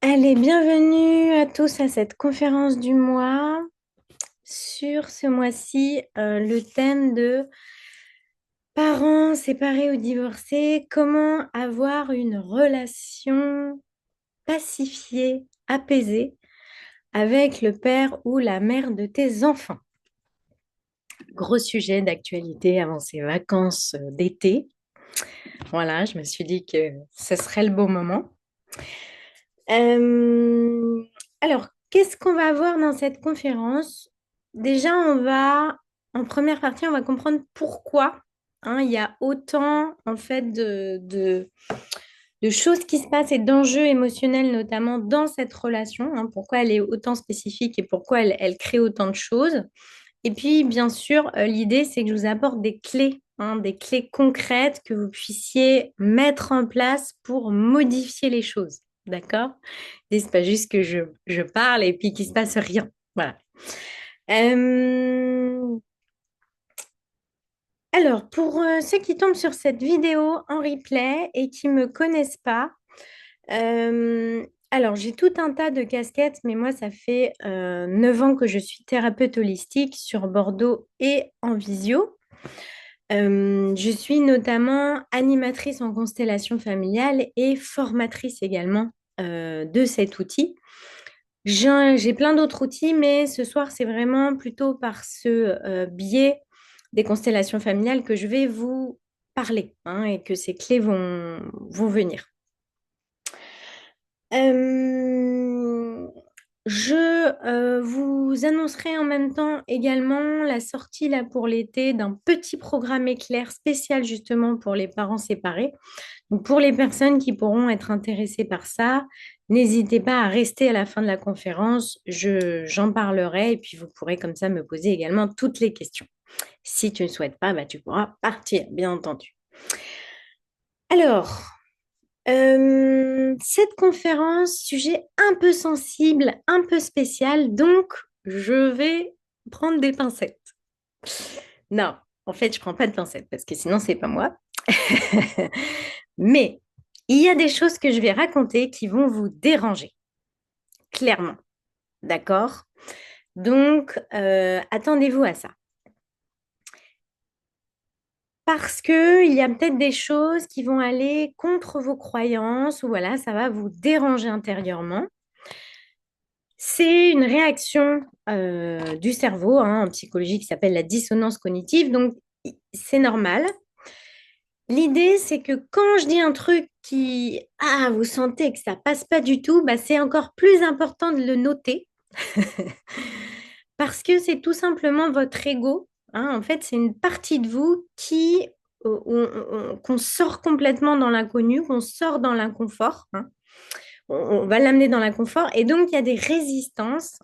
Allez, bienvenue à tous à cette conférence du mois. Sur ce mois-ci, le thème de parents séparés ou divorcés, comment avoir une relation pacifiée, apaisée avec le père ou la mère de tes enfants. Gros sujet d'actualité avant ces vacances d'été. Voilà, je me suis dit que ce serait le bon moment. Euh, alors, qu'est-ce qu'on va voir dans cette conférence? Déjà, en première partie, on va comprendre pourquoi il y a autant en fait de choses qui se passent et d'enjeux émotionnels notamment dans cette relation, pourquoi elle est autant spécifique et pourquoi elle crée autant de choses. Et puis, bien sûr, l'idée, c'est que je vous apporte des clés concrètes que vous puissiez mettre en place pour modifier les choses. D'accord? Et c'est pas juste que je parle et puis qu'il se passe rien. Voilà. Euh, alors, pour ceux qui tombent sur cette vidéo en replay et qui me connaissent pas, euh, alors j'ai tout un tas de casquettes, mais moi, ça fait 9 ans que je suis thérapeute holistique sur Bordeaux et en visio. Je suis notamment animatrice en constellation familiale et formatrice également de cet outil. J'ai plein d'autres outils, mais ce soir, c'est vraiment plutôt par ce biais des constellations familiales que je vais vous parler et que ces clés vont venir. Euh, je vous annoncerai en même temps également la sortie là pour l'été d'un petit programme éclair spécial justement pour les parents séparés. Donc, pour les personnes qui pourront être intéressées par ça, n'hésitez pas à rester à la fin de la conférence. J'en parlerai et puis vous pourrez comme ça me poser également toutes les questions. Si tu ne souhaites pas, bah, tu pourras partir, bien entendu. Alors, cette conférence, sujet un peu sensible, un peu spécial, donc je vais prendre des pincettes. Non, en fait, je prends pas de pincettes parce que sinon, c'est pas moi. Mais il y a des choses que je vais raconter qui vont vous déranger, clairement. D'accord? Donc, attendez-vous à ça. Parce que il y a peut-être des choses qui vont aller contre vos croyances ou voilà, ça va vous déranger intérieurement. C'est une réaction du cerveau en psychologie qui s'appelle la dissonance cognitive. Donc, c'est normal. L'idée, c'est que quand je dis un truc vous sentez que ça passe pas du tout, bah, c'est encore plus important de le noter parce que c'est tout simplement votre ego. En fait, c'est une partie de vous qu'on sort complètement dans l'inconnu, qu'on sort dans l'inconfort. On va l'amener dans l'inconfort. Et donc, il y a des résistances.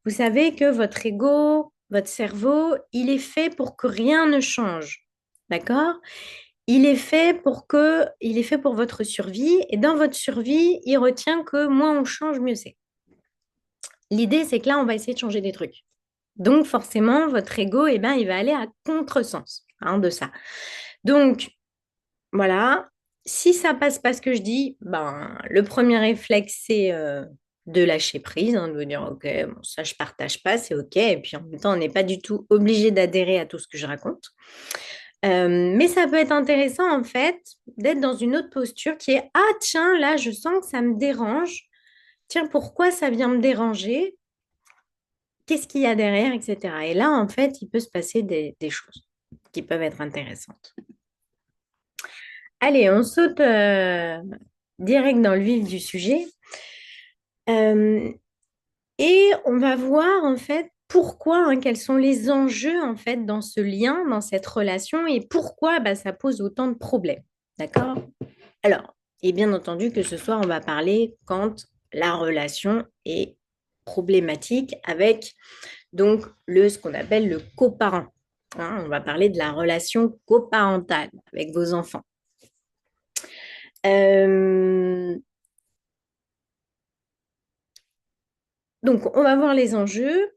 Vous savez que votre ego, votre cerveau, il est fait pour que rien ne change. D'accord? Il est fait pour votre survie. Et dans votre survie, il retient que moins on change, mieux c'est. L'idée, c'est que là, on va essayer de changer des trucs. Donc, forcément, votre ego, eh ben, il va aller à contresens de ça. Donc, voilà. Si ça passe pas ce que je dis, ben, le premier réflexe, c'est de lâcher prise, de vous dire, OK, bon, ça, je partage pas, c'est OK. Et puis, en même temps, on n'est pas du tout obligé d'adhérer à tout ce que je raconte. Mais ça peut être intéressant, en fait, d'être dans une autre posture qui est, ah, tiens, là, je sens que ça me dérange. Tiens, pourquoi ça vient me déranger? Qu'est-ce qu'il y a derrière, etc. Et là, en fait, il peut se passer des choses qui peuvent être intéressantes. Allez, on saute direct dans le vif du sujet. Euh, et on va voir en fait pourquoi, quels sont les enjeux en fait dans ce lien, dans cette relation et pourquoi bah, ça pose autant de problèmes. D'accord? Alors, et bien entendu que ce soir, on va parler quand la relation est problématique avec donc ce qu'on appelle le coparent. On va parler de la relation coparentale avec vos enfants. Euh, donc, on va voir les enjeux.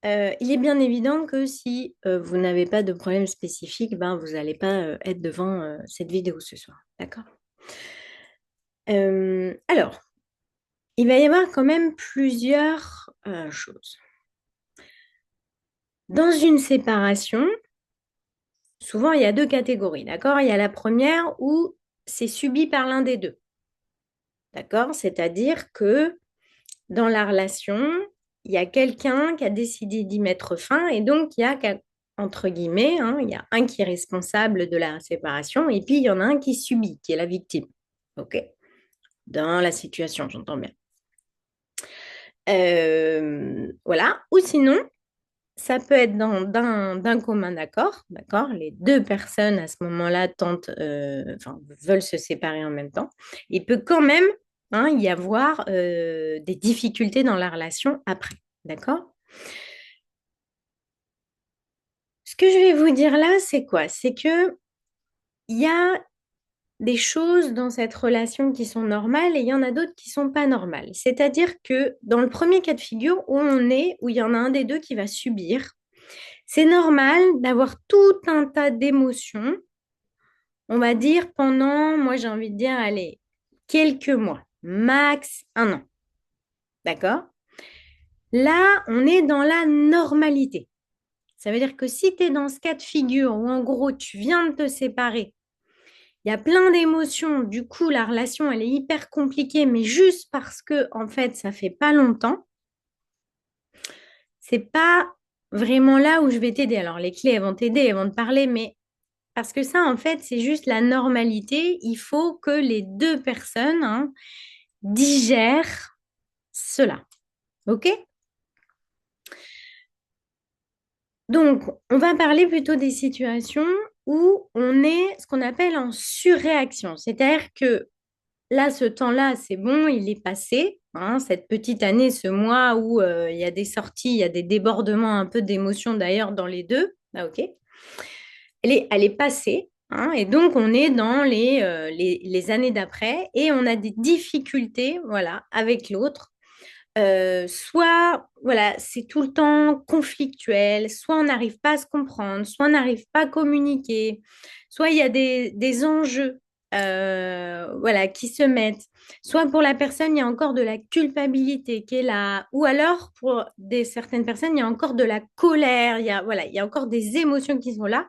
Il est bien évident que si vous n'avez pas de problème spécifique, ben, vous n'allez pas être devant cette vidéo ce soir. D'accord? Alors, il va y avoir quand même plusieurs choses. Dans une séparation, souvent il y a deux catégories, d'accord? Il y a la première où c'est subi par l'un des deux, d'accord? C'est-à-dire que dans la relation, il y a quelqu'un qui a décidé d'y mettre fin et donc il y a, entre guillemets, hein, il y a un qui est responsable de la séparation et puis il y en a un qui subit, qui est la victime. OK? Dans la situation, j'entends bien. Voilà. Ou sinon, ça peut être d'un commun accord, d'accord? Les deux personnes à ce moment-là tentent, enfin, veulent se séparer en même temps. Il peut quand même hein, y avoir des difficultés dans la relation après, d'accord? Ce que je vais vous dire là, c'est quoi? C'est que il y a des choses dans cette relation qui sont normales et il y en a d'autres qui sont pas normales. C'est-à-dire que dans le premier cas de figure où on est, où il y en a un des deux qui va subir, c'est normal d'avoir tout un tas d'émotions, on va dire pendant, moi j'ai envie de dire, allez, quelques mois, max un an. D'accord? Là, on est dans la normalité. Ça veut dire que si tu es dans ce cas de figure où en gros tu viens de te séparer, il y a plein d'émotions, du coup la relation elle est hyper compliquée, mais juste parce que en fait ça fait pas longtemps, c'est pas vraiment là où je vais t'aider. Alors les clés elles vont t'aider, elles vont te parler, mais parce que ça, en fait, c'est juste la normalité. Il faut que les deux personnes hein, digèrent cela. OK? Donc, on va parler plutôt des situations où on est ce qu'on appelle en surréaction. C'est-à-dire que là, ce temps-là, c'est bon, il est passé. Hein, cette petite année, ce mois où il y a des sorties, il y a des débordements un peu d'émotions d'ailleurs dans les deux. Ah, OK? Elle est passée. Hein, et donc, on est dans les années d'après et on a des difficultés voilà, avec l'autre. Soit voilà, c'est tout le temps conflictuel, soit on n'arrive pas à se comprendre, soit on n'arrive pas à communiquer, soit il y a des enjeux voilà, qui se mettent. Soit pour la personne, il y a encore de la culpabilité qui est là, ou alors pour certaines personnes, il y a encore de la colère, voilà, il y a encore des émotions qui sont là.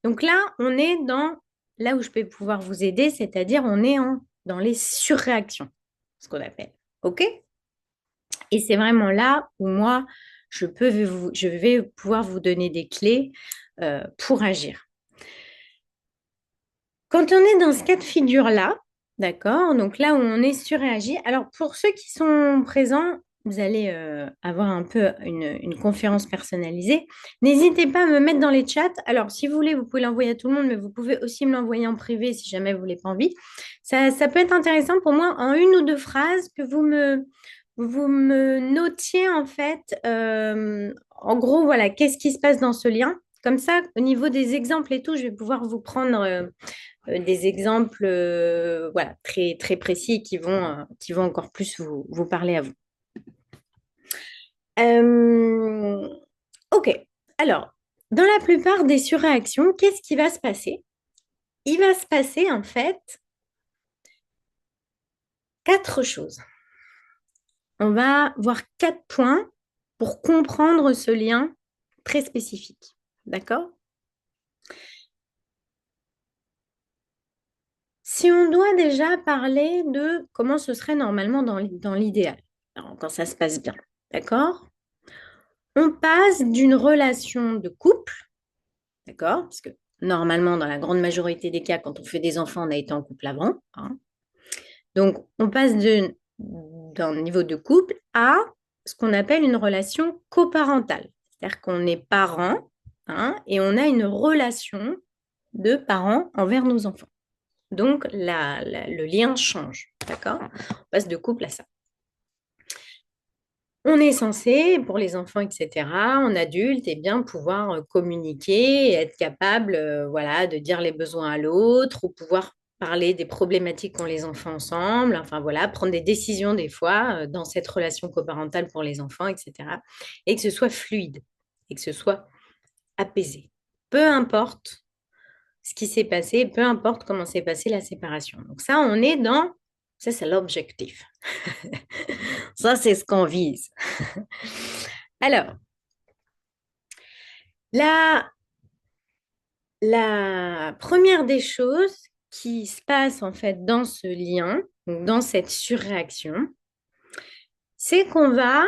Donc là, on est dans là où je peux pouvoir vous aider, c'est-à-dire on est dans les surréactions, ce qu'on appelle. OK? Et c'est vraiment là où moi, je vais pouvoir vous donner des clés pour agir. Quand on est dans ce cas de figure-là, d'accord, donc là où on est surréagi, alors pour ceux qui sont présents, vous allez avoir un peu une conférence personnalisée. N'hésitez pas à me mettre dans les chats. Alors, si vous voulez, vous pouvez l'envoyer à tout le monde, mais vous pouvez aussi me l'envoyer en privé si jamais vous n'avez pas envie. Ça peut être intéressant pour moi en une ou deux phrases que vous me notiez en fait, en gros, voilà, qu'est-ce qui se passe dans ce lien. Comme ça, au niveau des exemples et tout, je vais pouvoir vous prendre des exemples voilà, très, très précis qui vont encore plus vous parler à vous. Euh, ok, alors, dans la plupart des surréactions, qu'est-ce qui va se passer? Il va se passer en fait quatre choses. On va voir quatre points pour comprendre ce lien très spécifique. D'accord? Si on doit déjà parler de comment ce serait normalement dans l'idéal, alors, quand ça se passe bien, d'accord? On passe d'une relation de couple, d'accord? Parce que normalement, dans la grande majorité des cas, quand on fait des enfants, on a été en couple avant. Hein. Donc, on passe d'un niveau de couple à ce qu'on appelle une relation coparentale. C'est-à-dire qu'on est parents hein, et on a une relation de parents envers nos enfants. Donc, le lien change, d'accord? On passe de couple à ça. On est censé, pour les enfants, etc., en adulte, eh bien, pouvoir communiquer et être capable voilà, de dire les besoins à l'autre ou pouvoir parler des problématiques qu'ont les enfants ensemble, enfin voilà, prendre des décisions des fois dans cette relation coparentale pour les enfants, etc. Et que ce soit fluide et que ce soit apaisé. Peu importe ce qui s'est passé, peu importe comment s'est passée la séparation. Donc ça, ça c'est l'objectif. Ça, c'est ce qu'on vise. Alors, la, la première des choses qui se passe en fait dans ce lien, donc dans cette surréaction, c'est qu'on va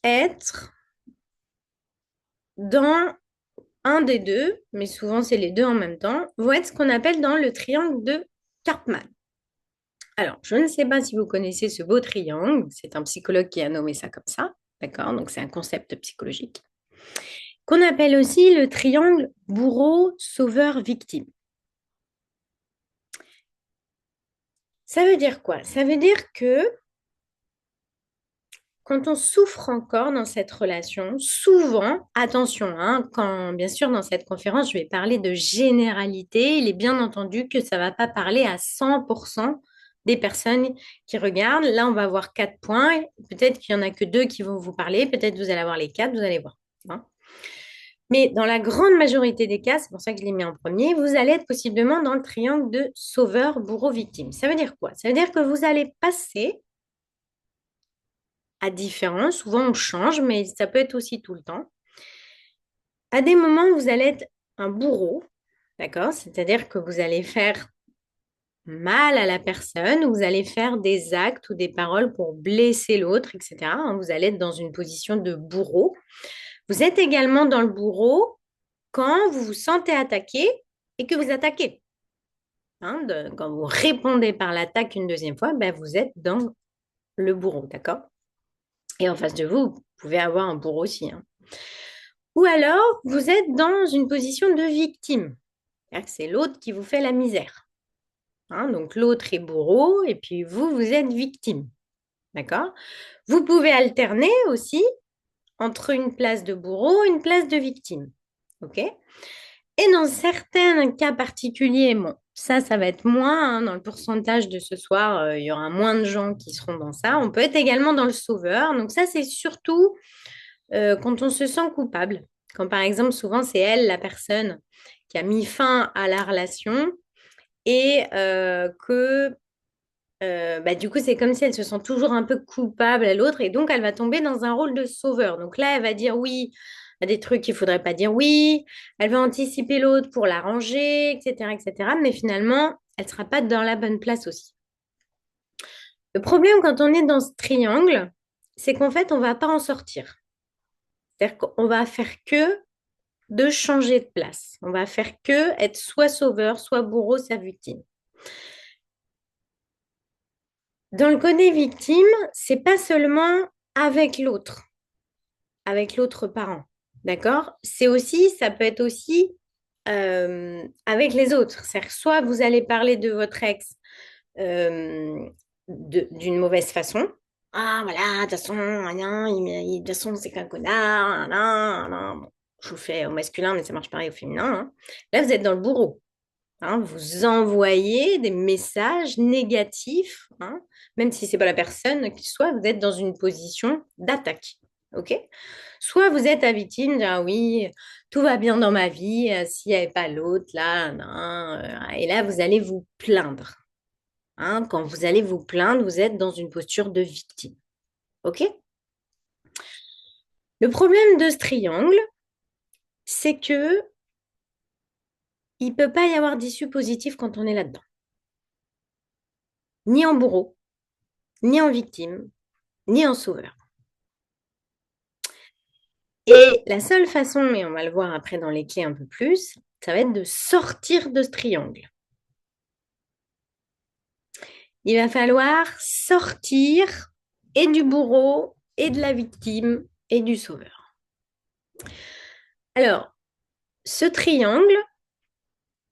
être dans un des deux, mais souvent c'est les deux en même temps, vont être ce qu'on appelle dans le triangle de Karpman. Alors, je ne sais pas si vous connaissez ce beau triangle, c'est un psychologue qui a nommé ça comme ça, d'accord? Donc c'est un concept psychologique, qu'on appelle aussi le triangle bourreau-sauveur-victime. Ça veut dire quoi? Ça veut dire que quand on souffre encore dans cette relation, souvent, attention, hein, quand bien sûr dans cette conférence, je vais parler de généralité, il est bien entendu que ça ne va pas parler à 100% des personnes qui regardent. Là, on va avoir 4 points. Peut-être qu'il n'y en a que 2 qui vont vous parler. Peut-être vous allez avoir les 4, vous allez voir, hein. Mais dans la grande majorité des cas, c'est pour ça que je l'ai mis en premier, vous allez être possiblement dans le triangle de sauveur, bourreau, victime. Ça veut dire quoi? Ça veut dire que vous allez passer à différents, souvent on change, mais ça peut être aussi tout le temps. À des moments, vous allez être un bourreau, d'accord? C'est-à-dire que vous allez faire mal à la personne, vous allez faire des actes ou des paroles pour blesser l'autre, etc. Vous allez être dans une position de bourreau. Vous êtes également dans le bourreau quand vous vous sentez attaqué et que vous attaquez. Quand vous répondez par l'attaque une deuxième fois, ben, vous êtes dans le bourreau, d'accord? Et en face de vous, vous pouvez avoir un bourreau aussi, hein. Ou alors, vous êtes dans une position de victime. C'est-à-dire que c'est l'autre qui vous fait la misère. Donc, l'autre est bourreau et puis vous, vous êtes victime. D'accord? Vous pouvez alterner aussi entre une place de bourreau et une place de victime. OK? Et dans certains cas particuliers, bon, ça va être moins, hein, dans le pourcentage de ce soir, il y aura moins de gens qui seront dans ça. On peut être également dans le sauveur. Donc ça, c'est surtout quand on se sent coupable. Quand par exemple, souvent, c'est elle, la personne qui a mis fin à la relation et que bah, du coup, c'est comme si elle se sent toujours un peu coupable à l'autre et donc elle va tomber dans un rôle de sauveur. Donc là, elle va dire oui à des trucs qu'il ne faudrait pas dire oui, elle va anticiper l'autre pour l'arranger, etc., etc. Mais finalement, elle ne sera pas dans la bonne place aussi. Le problème quand on est dans ce triangle, c'est qu'en fait, on ne va pas en sortir. C'est-à-dire qu'on va faire que de changer de place. On va faire que être soit sauveur, soit bourreau, soit victime. Dans le côté victime, c'est pas seulement avec l'autre parent, d'accord? C'est aussi, ça peut être aussi avec les autres. C'est-à-dire, soit vous allez parler de votre ex euh, d'une mauvaise façon. Ah voilà, de toute façon, rien, de toute façon, c'est qu'un connard. Nan, nan. Bon, je vous fais au masculin, mais ça marche pareil au féminin, hein. Là, vous êtes dans le bourreau. Vous envoyez des messages négatifs, même si ce n'est pas la personne qui soit, vous êtes dans une position d'attaque. OK? Soit vous êtes la victime, ah oui, tout va bien dans ma vie, s'il n'y avait pas l'autre, là, non, et là, vous allez vous plaindre. Quand vous allez vous plaindre, vous êtes dans une posture de victime. OK? Le problème de ce triangle, c'est que il ne peut pas y avoir d'issue positive quand on est là-dedans. Ni en bourreau, ni en victime, ni en sauveur. Et la seule façon, et on va le voir après dans les clés un peu plus, ça va être de sortir de ce triangle. Il va falloir sortir et du bourreau, et de la victime, et du sauveur. Alors, ce triangle,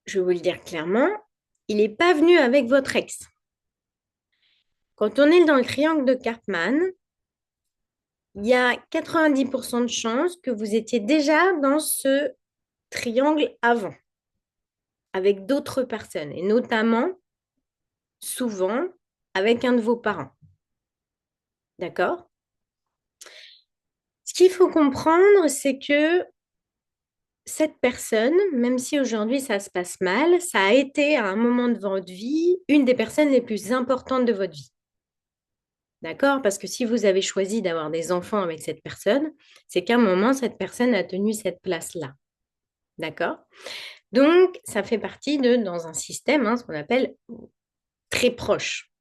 je vais vous le dire clairement, il n'est pas venu avec votre ex. Quand on est dans le triangle de Karpman, il y a 90% de chances que vous étiez déjà dans ce triangle avant, avec d'autres personnes, et notamment, souvent, avec un de vos parents. D'accord? Ce qu'il faut comprendre, c'est que cette personne, même si aujourd'hui ça se passe mal, ça a été à un moment de votre vie une des personnes les plus importantes de votre vie. D'accord? Parce que si vous avez choisi d'avoir des enfants avec cette personne, c'est qu'à un moment, cette personne a tenu cette place-là. D'accord? Donc, ça fait partie dans un système, ce qu'on appelle très proche.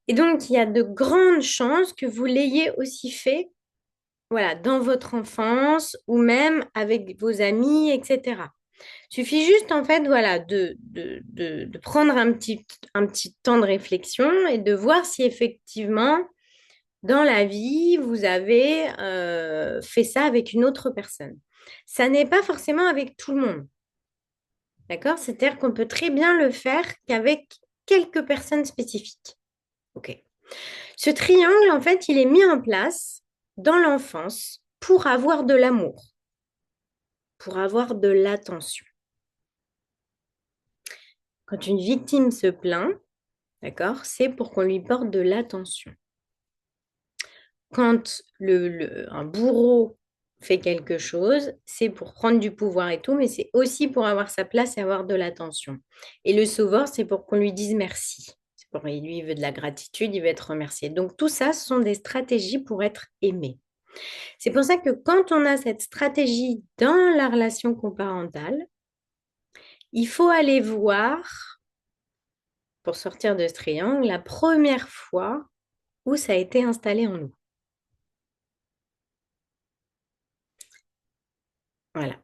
Et donc, il y a de grandes chances que vous l'ayez aussi fait, voilà, dans votre enfance ou même avec vos amis, etc. Suffit juste, en fait, voilà, de prendre un petit temps de réflexion et de voir si effectivement, dans la vie, vous avez fait ça avec une autre personne. Ça n'est pas forcément avec tout le monde. D'accord? C'est-à-dire qu'on peut très bien le faire qu'avec quelques personnes spécifiques. OK. Ce triangle, en fait, il est mis en place dans l'enfance pour avoir de l'amour, pour avoir de l'attention. Quand une victime se plaint, d'accord, c'est pour qu'on lui porte de l'attention. Quand un bourreau fait quelque chose, c'est pour prendre du pouvoir et tout, mais c'est aussi pour avoir sa place et avoir de l'attention. Et le sauveur, c'est pour qu'on lui dise merci. C'est pour lui, il veut de la gratitude, il veut être remercié. Donc tout ça, ce sont des stratégies pour être aimé. C'est pour ça que quand on a cette stratégie dans la relation coparentale, il faut aller voir, pour sortir de ce triangle, la première fois où ça a été installé en nous. Voilà.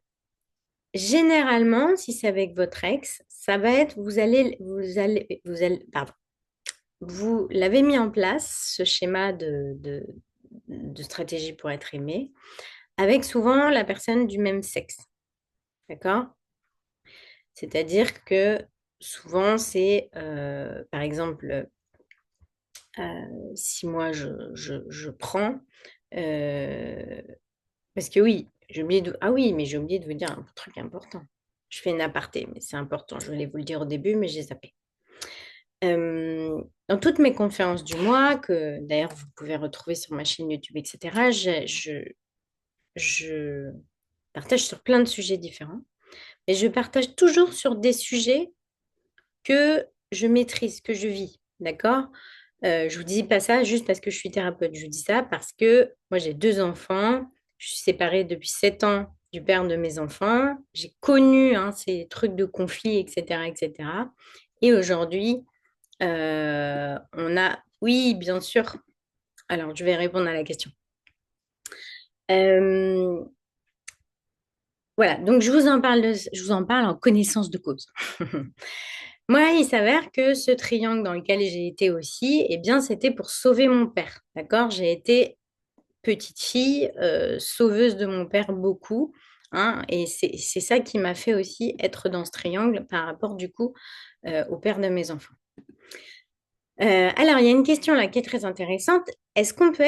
Généralement, si c'est avec votre ex, ça va être, pardon, vous l'avez mis en place, ce schéma de stratégie pour être aimé, avec souvent la personne du même sexe. D'accord? C'est-à-dire que souvent, c'est, par exemple, si moi je prends, euh, parce que oui, ah oui, mais j'ai oublié de vous dire un truc important. Je fais une aparté, mais c'est important. Je voulais vous le dire au début, mais j'ai zappé. Dans toutes mes conférences du mois, que d'ailleurs vous pouvez retrouver sur ma chaîne YouTube, etc., je partage sur plein de sujets différents. Et je partage toujours sur des sujets que je maîtrise, que je vis. D'accord? Je vous dis pas ça juste parce que je suis thérapeute. Je vous dis ça parce que moi, j'ai deux enfants. Je suis séparée depuis 7 ans du père de mes enfants. J'ai connu ces trucs de conflit, etc., etc. Et cetera. Et aujourd'hui, on a... Oui, bien sûr. Alors, je vais répondre à la question. Euh, voilà, donc je vous en parle en connaissance de cause. Moi, il s'avère que ce triangle dans lequel j'ai été aussi, eh bien, c'était pour sauver mon père. D'accord? J'ai été petite fille, sauveuse de mon père beaucoup. Et c'est ça qui m'a fait aussi être dans ce triangle par rapport du coup au père de mes enfants. Alors, il y a une question là qui est très intéressante. Est-ce qu'on peut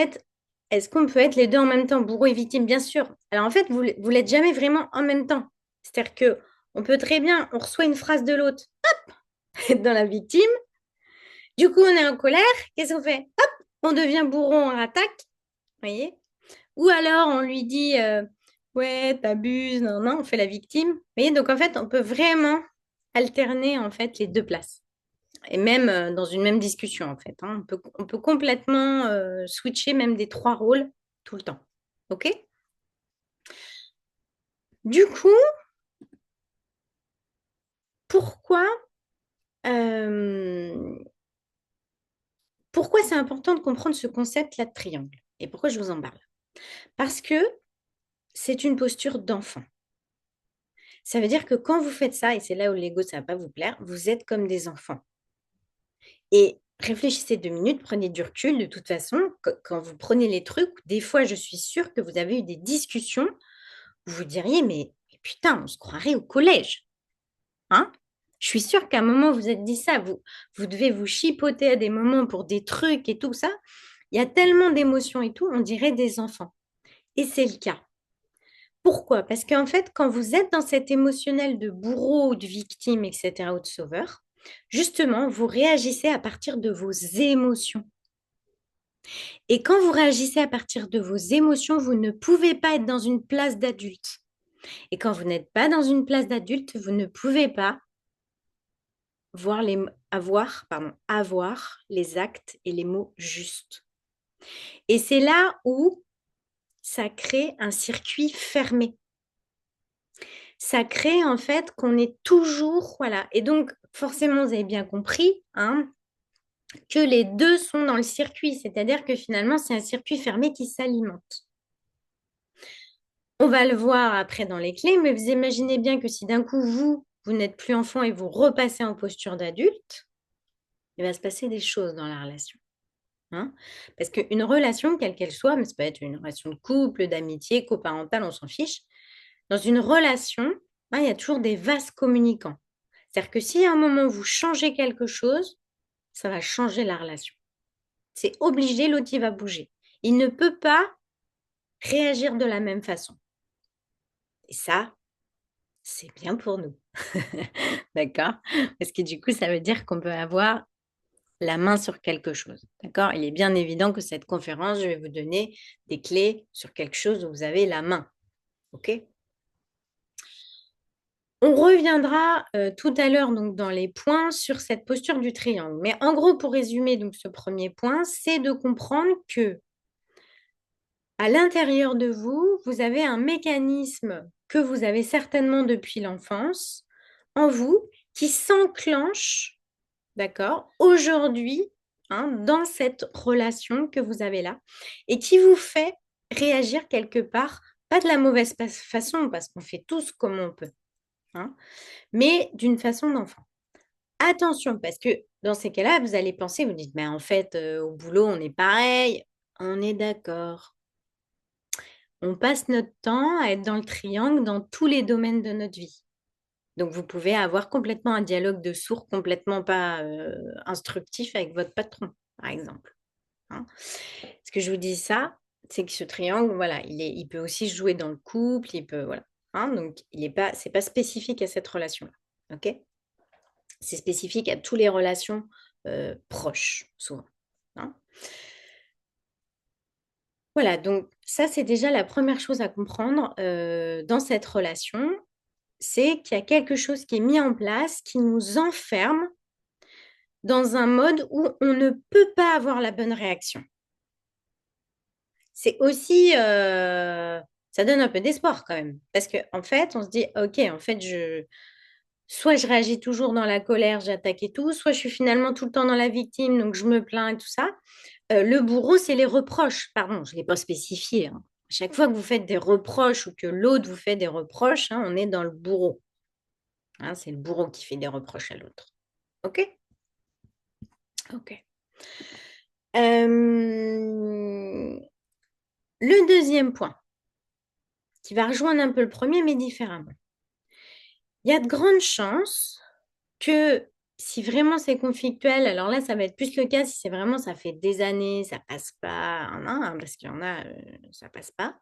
être les deux en même temps, bourreau et victime? Bien sûr. Alors en fait, vous l'êtes jamais vraiment en même temps. C'est-à-dire que on peut très bien, on reçoit une phrase de l'autre, hop, dans la victime. Du coup, on est en colère. Qu'est-ce qu'on fait? Hop, on devient bourreau, on attaque. Voyez? Ou alors on lui dit ouais, t'abuses, non, non, on fait la victime. Vous voyez, donc en fait, on peut vraiment alterner en fait les deux places. Et même dans une même discussion en fait. On peut complètement switcher même des trois rôles tout le temps. OK? Du coup, pourquoi, euh, pourquoi c'est important de comprendre ce concept-là de triangle? Et pourquoi je vous en parle? Parce que c'est une posture d'enfant. Ça veut dire que quand vous faites ça, et c'est là où l'ego, ça ne va pas vous plaire, vous êtes comme des enfants. Et réfléchissez 2 minutes, prenez du recul. De toute façon, quand vous prenez les trucs, des fois, je suis sûre que vous avez eu des discussions où vous diriez, mais putain, on se croirait au collège. Hein? Je suis sûre qu'à un moment, vous êtes dit ça. Vous devez vous chipoter à des moments pour des trucs et tout ça. Il y a tellement d'émotions et tout, on dirait des enfants. Et c'est le cas. Pourquoi? Parce qu'en fait, quand vous êtes dans cet émotionnel de bourreau ou de victime, etc., ou de sauveur, justement, vous réagissez à partir de vos émotions. Et quand vous réagissez à partir de vos émotions, vous ne pouvez pas être dans une place d'adulte. Et quand vous n'êtes pas dans une place d'adulte, vous ne pouvez pas avoir les actes et les mots justes. Et c'est là où ça crée un circuit fermé. Ça crée en fait qu'on est toujours, voilà. Et donc, forcément, vous avez bien compris, hein, que les deux sont dans le circuit, c'est-à-dire que finalement, c'est un circuit fermé qui s'alimente. On va le voir après dans les clés, mais vous imaginez bien que si d'un coup, vous n'êtes plus enfant et vous repassez en posture d'adulte, il va se passer des choses dans la relation. Hein. Parce qu'une relation, quelle qu'elle soit, mais ça peut être une relation de couple, d'amitié, coparentale, on s'en fiche, dans une relation, hein, il y a toujours des vases communicants. C'est-à-dire que si à un moment vous changez quelque chose, ça va changer la relation. C'est obligé, l'autre il va bouger. Il ne peut pas réagir de la même façon. Et ça, c'est bien pour nous. D'accord? Parce que du coup, ça veut dire qu'on peut avoir la main sur quelque chose. D'accord? Il est bien évident que cette conférence, je vais vous donner des clés sur quelque chose où vous avez la main. OK? On reviendra tout à l'heure donc dans les points sur cette posture du triangle. Mais en gros, pour résumer donc ce premier point, c'est de comprendre que à l'intérieur de vous, vous avez un mécanisme que vous avez certainement depuis l'enfance en vous qui s'enclenche, d'accord, aujourd'hui, hein, dans cette relation que vous avez là et qui vous fait réagir quelque part, pas de la mauvaise façon, parce qu'on fait tous comme on peut, hein, mais d'une façon d'enfant. Attention, parce que dans ces cas-là, vous allez penser, vous dites, mais en fait, au boulot, on est pareil. On est d'accord. On passe notre temps à être dans le triangle dans tous les domaines de notre vie. Donc, vous pouvez avoir complètement un dialogue de sourds complètement pas instructif avec votre patron, par exemple. Hein. Ce que je vous dis ça, c'est que ce triangle, voilà, il peut aussi jouer dans le couple, il peut, voilà. Hein, donc, c'est pas spécifique à cette relation-là. OK? C'est spécifique à toutes les relations proches, souvent. Hein. Voilà, donc ça, c'est déjà la première chose à comprendre dans cette relation, c'est qu'il y a quelque chose qui est mis en place qui nous enferme dans un mode où on ne peut pas avoir la bonne réaction. C'est aussi, ça donne un peu d'espoir quand même, parce qu'en en fait, on se dit, ok, en fait, soit je réagis toujours dans la colère, j'attaque et tout, soit je suis finalement tout le temps dans la victime, donc je me plains et tout ça. Le bourreau, c'est les reproches. Pardon, je ne l'ai pas spécifié. Hein. À chaque fois que vous faites des reproches ou que l'autre vous fait des reproches, hein, on est dans le bourreau. Hein, c'est le bourreau qui fait des reproches à l'autre. OK? OK. Le deuxième point, qui va rejoindre un peu le premier, mais différemment. Il y a de grandes chances que si vraiment c'est conflictuel, alors là, ça va être plus le cas si c'est vraiment, ça fait des années, ça passe pas, hein, parce qu'il y en a, ça passe pas,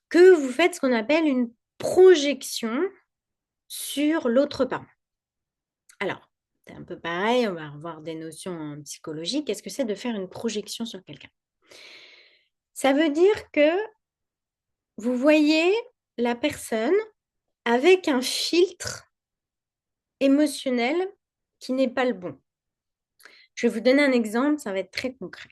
que vous faites ce qu'on appelle une projection sur l'autre parent. Alors, c'est un peu pareil, on va revoir des notions en psychologie. Qu'est-ce que c'est de faire une projection sur quelqu'un? Ça veut dire que vous voyez la personne avec un filtre émotionnel qui n'est pas le bon. Je vais vous donner un exemple, ça va être très concret.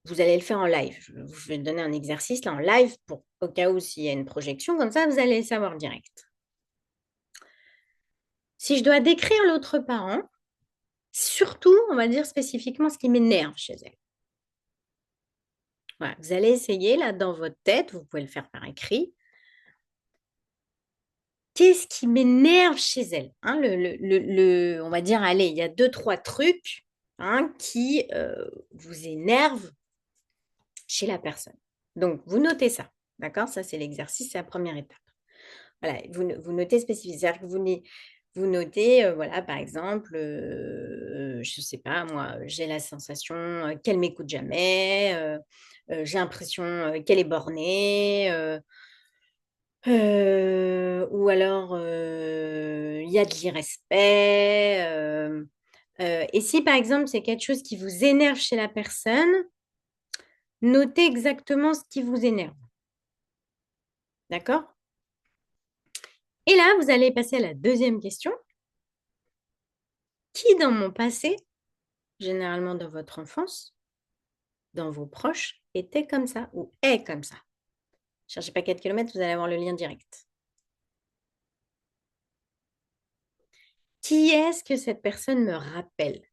Vous allez le faire en live. Je vais donner un exercice là en live pour au cas où s'il y a une projection, comme ça vous allez le savoir direct. Si je dois décrire l'autre parent, surtout, on va dire spécifiquement ce qui m'énerve chez elle. Voilà, vous allez essayer là dans votre tête, vous pouvez le faire par écrit. Qu'est-ce qui m'énerve chez elle? Hein, on va dire, allez, il y a 2, 3 trucs hein, qui vous énervent chez la personne. Donc, vous notez ça. D'accord? Ça, c'est l'exercice, c'est la première étape. Voilà, vous notez spécifique. C'est-à-dire que vous notez, voilà, par exemple, je ne sais pas, moi, j'ai la sensation qu'elle ne m'écoute jamais, j'ai l'impression qu'elle est bornée, ou alors il y a de l'irrespect. Et si, par exemple, c'est quelque chose qui vous énerve chez la personne, notez exactement ce qui vous énerve. D'accord? Et là, vous allez passer à la deuxième question. Qui dans mon passé généralement dans votre enfance, dans vos proches, était comme ça ou est comme ça. Cherchez pas 4 kilomètres, vous allez avoir le lien direct. Qui est-ce que cette personne me rappelle?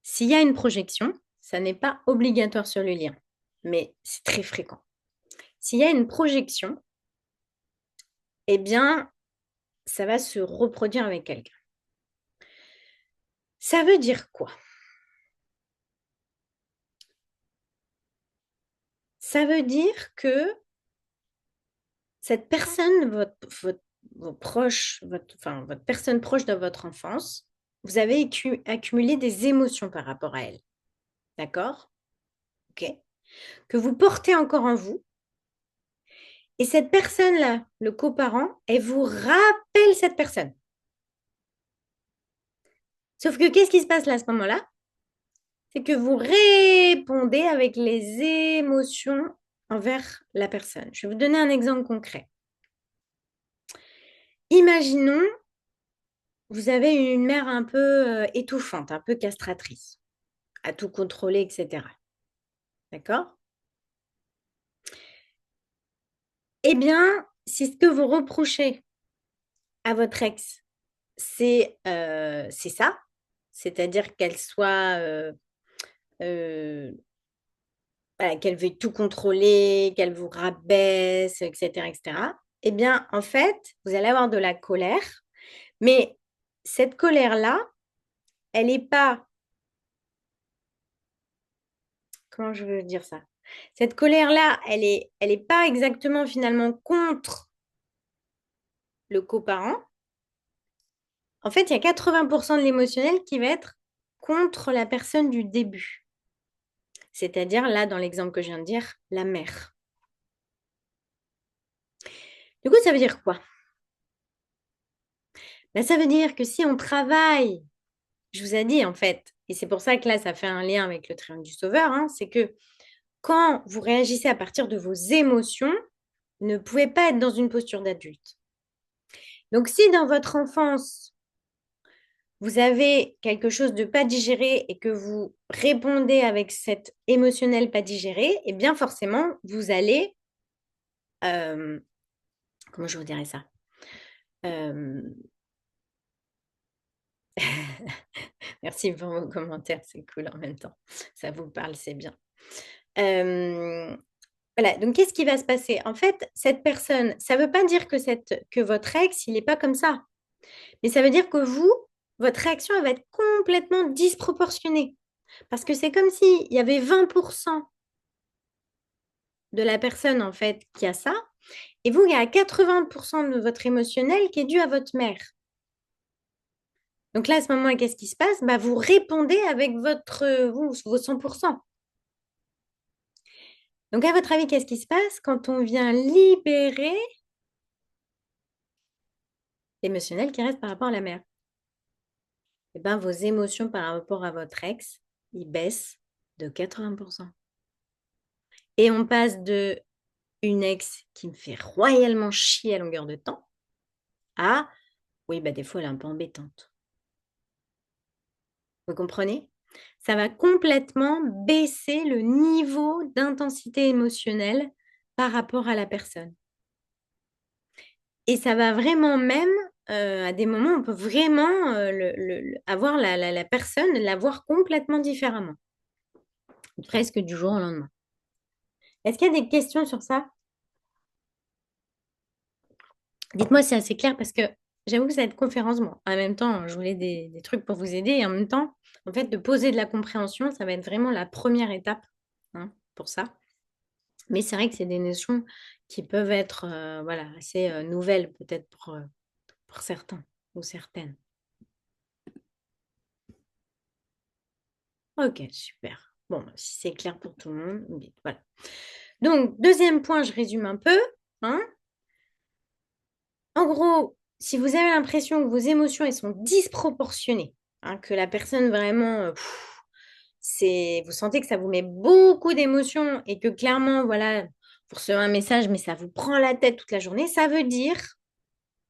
S'il y a une projection, ça n'est pas obligatoire sur le lien, mais c'est très fréquent. S'il y a une projection, eh bien, ça va se reproduire avec quelqu'un. Ça veut dire quoi? Ça veut dire que cette personne, vos proches, votre personne proche de votre enfance, vous avez accumulé des émotions par rapport à elle. D'accord? OK? Que vous portez encore en vous. Et cette personne-là, le coparent, elle vous rappelle cette personne. Sauf que qu'est-ce qui se passe là à ce moment-là? C'est que vous répondez avec les émotions envers la personne. Je vais vous donner un exemple concret. Imaginons, vous avez une mère un peu étouffante, un peu castratrice, à tout contrôler, etc. D'accord? Eh bien, si ce que vous reprochez à votre ex, c'est ça, c'est-à-dire qu'elle soit, voilà, qu'elle veuille tout contrôler, qu'elle vous rabaisse, etc., etc., eh bien, en fait, vous allez avoir de la colère, mais cette colère-là, elle n'est pas, comment je veux dire ça? Cette colère-là, elle est pas exactement finalement contre le coparent. En fait, il y a 80% de l'émotionnel qui va être contre la personne du début. C'est-à-dire, là, dans l'exemple que je viens de dire, la mère. Du coup, ça veut dire quoi? Ben, ça veut dire que si on travaille, je vous ai dit en fait, et c'est pour ça que là, ça fait un lien avec le triangle du sauveur, hein, c'est que quand vous réagissez à partir de vos émotions, vous ne pouvez pas être dans une posture d'adulte. Donc, si dans votre enfance, vous avez quelque chose de pas digéré et que vous répondez avec cet émotionnel pas digéré, eh bien forcément, vous allez, euh, comment je vous dirais ça? Euh, Merci pour vos commentaires, c'est cool en même temps. Ça vous parle, c'est bien. Euh, Voilà, donc qu'est-ce qui va se passer? En fait, cette personne, ça ne veut pas dire que votre ex, il n'est pas comme ça. Mais ça veut dire que vous, votre réaction, elle va être complètement disproportionnée. Parce que c'est comme s'il y avait 20% de la personne, en fait, qui a ça. Et vous, il y a 80% de votre émotionnel qui est dû à votre mère. Donc là, à ce moment-là, qu'est-ce qui se passe? Bah, vous répondez avec vos 100%. Donc, à votre avis, qu'est-ce qui se passe quand on vient libérer l'émotionnel qui reste par rapport à la mère? Eh ben, vos émotions par rapport à votre ex, ils baissent de 80%. Et on passe de une ex qui me fait royalement chier à longueur de temps à, oui, bah, des fois, elle est un peu embêtante. Vous comprenez? Ça va complètement baisser le niveau d'intensité émotionnelle par rapport à la personne. Et ça va vraiment même, à des moments, on peut vraiment avoir la personne, la voir complètement différemment, presque du jour au lendemain. Est-ce qu'il y a des questions sur ça? Dites-moi si c'est assez clair parce que j'avoue que cette conférence, bon, en même temps, je voulais des trucs pour vous aider et en même temps, en fait, de poser de la compréhension, ça va être vraiment la première étape, hein, pour ça. Mais c'est vrai que c'est des notions qui peuvent être voilà, assez nouvelles peut-être pour certains ou certaines. Ok, super. Bon, bah, si c'est clair pour tout le monde, bien, voilà. Donc, deuxième point, je résume un peu, hein. En gros, si vous avez l'impression que vos émotions elles sont disproportionnées, hein, que la personne vraiment, vous sentez que ça vous met beaucoup d'émotions et que clairement, voilà, Vous recevez un message, mais ça vous prend la tête toute la journée, ça veut dire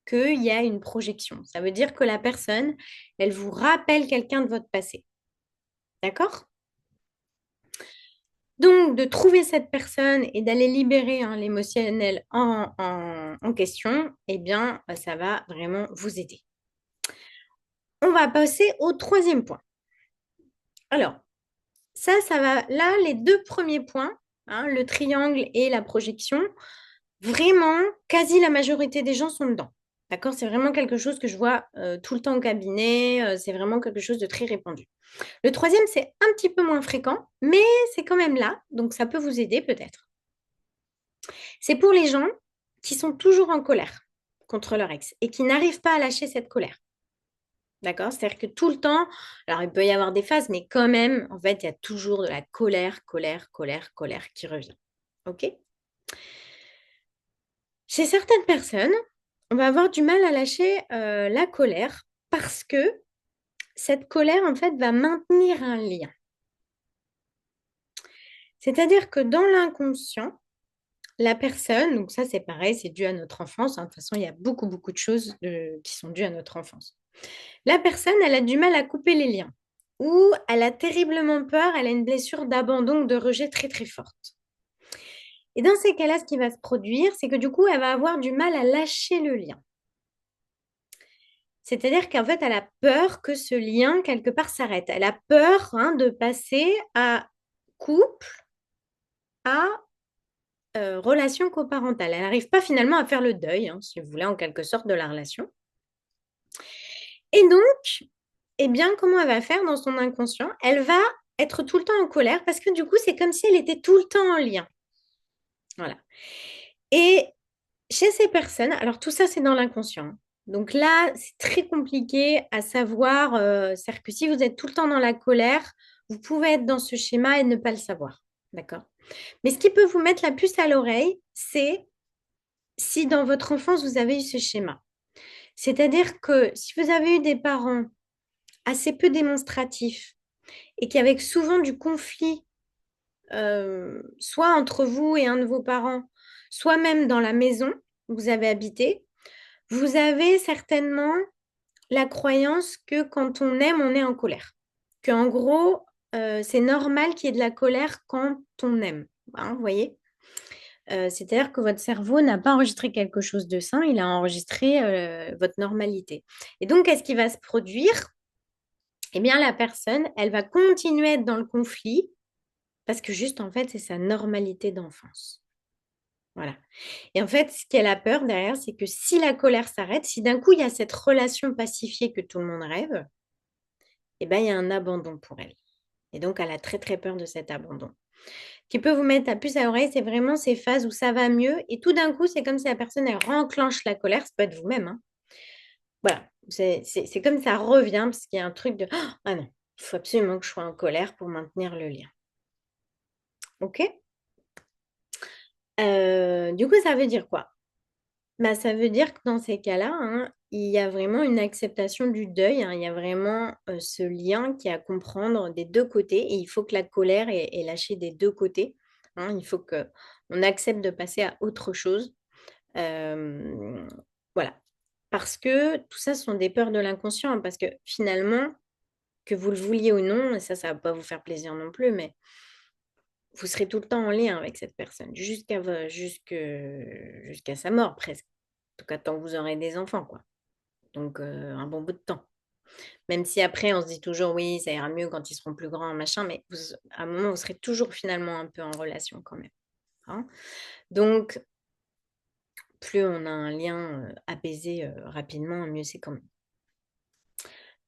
qu'il y a une projection. Ça veut dire que la personne, elle vous rappelle quelqu'un de votre passé. D'accord? Donc, de trouver cette personne et d'aller libérer l'émotionnel en question, eh bien, ça va vraiment vous aider. On va passer au troisième point. Alors, ça va, là, les deux premiers points, le triangle et la projection, vraiment, quasi la majorité des gens sont dedans. D'accord? C'est vraiment quelque chose que je vois tout le temps au cabinet. C'est vraiment quelque chose de très répandu. Le troisième, c'est un petit peu moins fréquent, mais c'est quand même là. Donc, ça peut vous aider peut-être. C'est pour les gens qui sont toujours en colère contre leur ex et qui n'arrivent pas à lâcher cette colère. D'accord? C'est-à-dire que tout le temps, alors il peut y avoir des phases, mais quand même, en fait, il y a toujours de la colère, colère, colère, colère qui revient. OK? Chez certaines personnes, on va avoir du mal à lâcher la colère parce que cette colère, en fait, va maintenir un lien. C'est-à-dire que dans l'inconscient, la personne, donc ça c'est pareil, c'est dû à notre enfance. De toute façon, il y a beaucoup, beaucoup de choses qui sont dues à notre enfance. La personne, elle a du mal à couper les liens. Ou elle a terriblement peur, elle a une blessure d'abandon ou de rejet très, très forte. Et dans ces cas-là, ce qui va se produire, c'est que du coup, elle va avoir du mal à lâcher le lien. C'est-à-dire qu'en fait, elle a peur que ce lien, quelque part, s'arrête. Elle a peur de passer à couple, à relation coparentale. Elle n'arrive pas finalement à faire le deuil, si vous voulez, en quelque sorte, de la relation. Et donc, eh bien, comment elle va faire dans son inconscient? Elle va être tout le temps en colère parce que du coup, c'est comme si elle était tout le temps en lien. Voilà. Et chez ces personnes, alors tout ça, c'est dans l'inconscient. Donc là, c'est très compliqué à savoir. C'est-à-dire que si vous êtes tout le temps dans la colère, vous pouvez être dans ce schéma et ne pas le savoir. D'accord? Mais ce qui peut vous mettre la puce à l'oreille, c'est si dans votre enfance, vous avez eu ce schéma. C'est-à-dire que si vous avez eu des parents assez peu démonstratifs et qui avec souvent du conflit, soit entre vous et un de vos parents, soit même dans la maison où vous avez habité, vous avez certainement la croyance que quand on aime, on est en colère. Qu'en gros, c'est normal qu'il y ait de la colère quand on aime. Vous voyez? C'est-à-dire que votre cerveau n'a pas enregistré quelque chose de sain, il a enregistré votre normalité. Et donc, qu'est-ce qui va se produire? Eh bien, la personne, elle va continuer à être dans le conflit parce que juste, en fait, c'est sa normalité d'enfance. Voilà. Et en fait, ce qu'elle a peur derrière, c'est que si la colère s'arrête, si d'un coup, il y a cette relation pacifiée que tout le monde rêve, eh bien, il y a un abandon pour elle. Et donc, elle a très, très peur de cet abandon. Ce qui peut vous mettre la puce à l'oreille, c'est vraiment ces phases où ça va mieux. Et tout d'un coup, c'est comme si la personne, elle renclenche la colère. Ça peut être vous-même. Voilà. C'est comme ça revient parce qu'il y a un truc de ah non, il faut absolument que je sois en colère pour maintenir le lien. OK? Du coup, ça veut dire quoi? Bah, ça veut dire que dans ces cas-là, il y a vraiment une acceptation du deuil. Il y a vraiment ce lien qui est à comprendre des deux côtés. Et il faut que la colère est lâchée des deux côtés. Il faut qu'on accepte de passer à autre chose. Voilà. Parce que tout ça, ce sont des peurs de l'inconscient. Parce que finalement, que vous le vouliez ou non, et ça ne va pas vous faire plaisir non plus, mais vous serez tout le temps en lien avec cette personne, jusqu'à sa mort presque. En tout cas, tant que vous aurez des enfants, quoi. Donc, un bon bout de temps. Même si après, on se dit toujours, oui, ça ira mieux quand ils seront plus grands, machin, mais à un moment, vous serez toujours finalement un peu en relation quand même. Donc, plus on a un lien apaisé rapidement, mieux c'est quand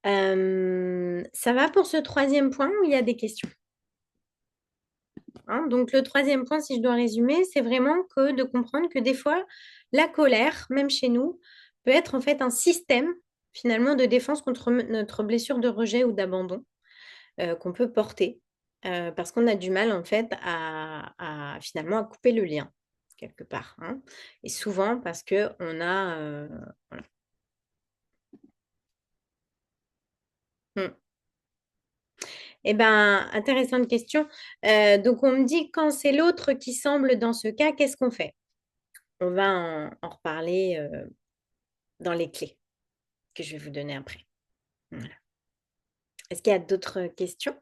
même. Ça va pour ce troisième point où il y a des questions? Donc, le troisième point, si je dois résumer, c'est vraiment de comprendre que des fois, la colère, même chez nous, peut être en fait un système finalement de défense contre notre blessure de rejet ou d'abandon qu'on peut porter parce qu'on a du mal en fait finalement à couper le lien quelque part. Et souvent parce que on a voilà. Mm. Eh ben, intéressante question. Donc, on me dit quand c'est l'autre qui semble dans ce cas, qu'est-ce qu'on fait? On va en reparler dans les clés que je vais vous donner après. Voilà. Est-ce qu'il y a d'autres questions?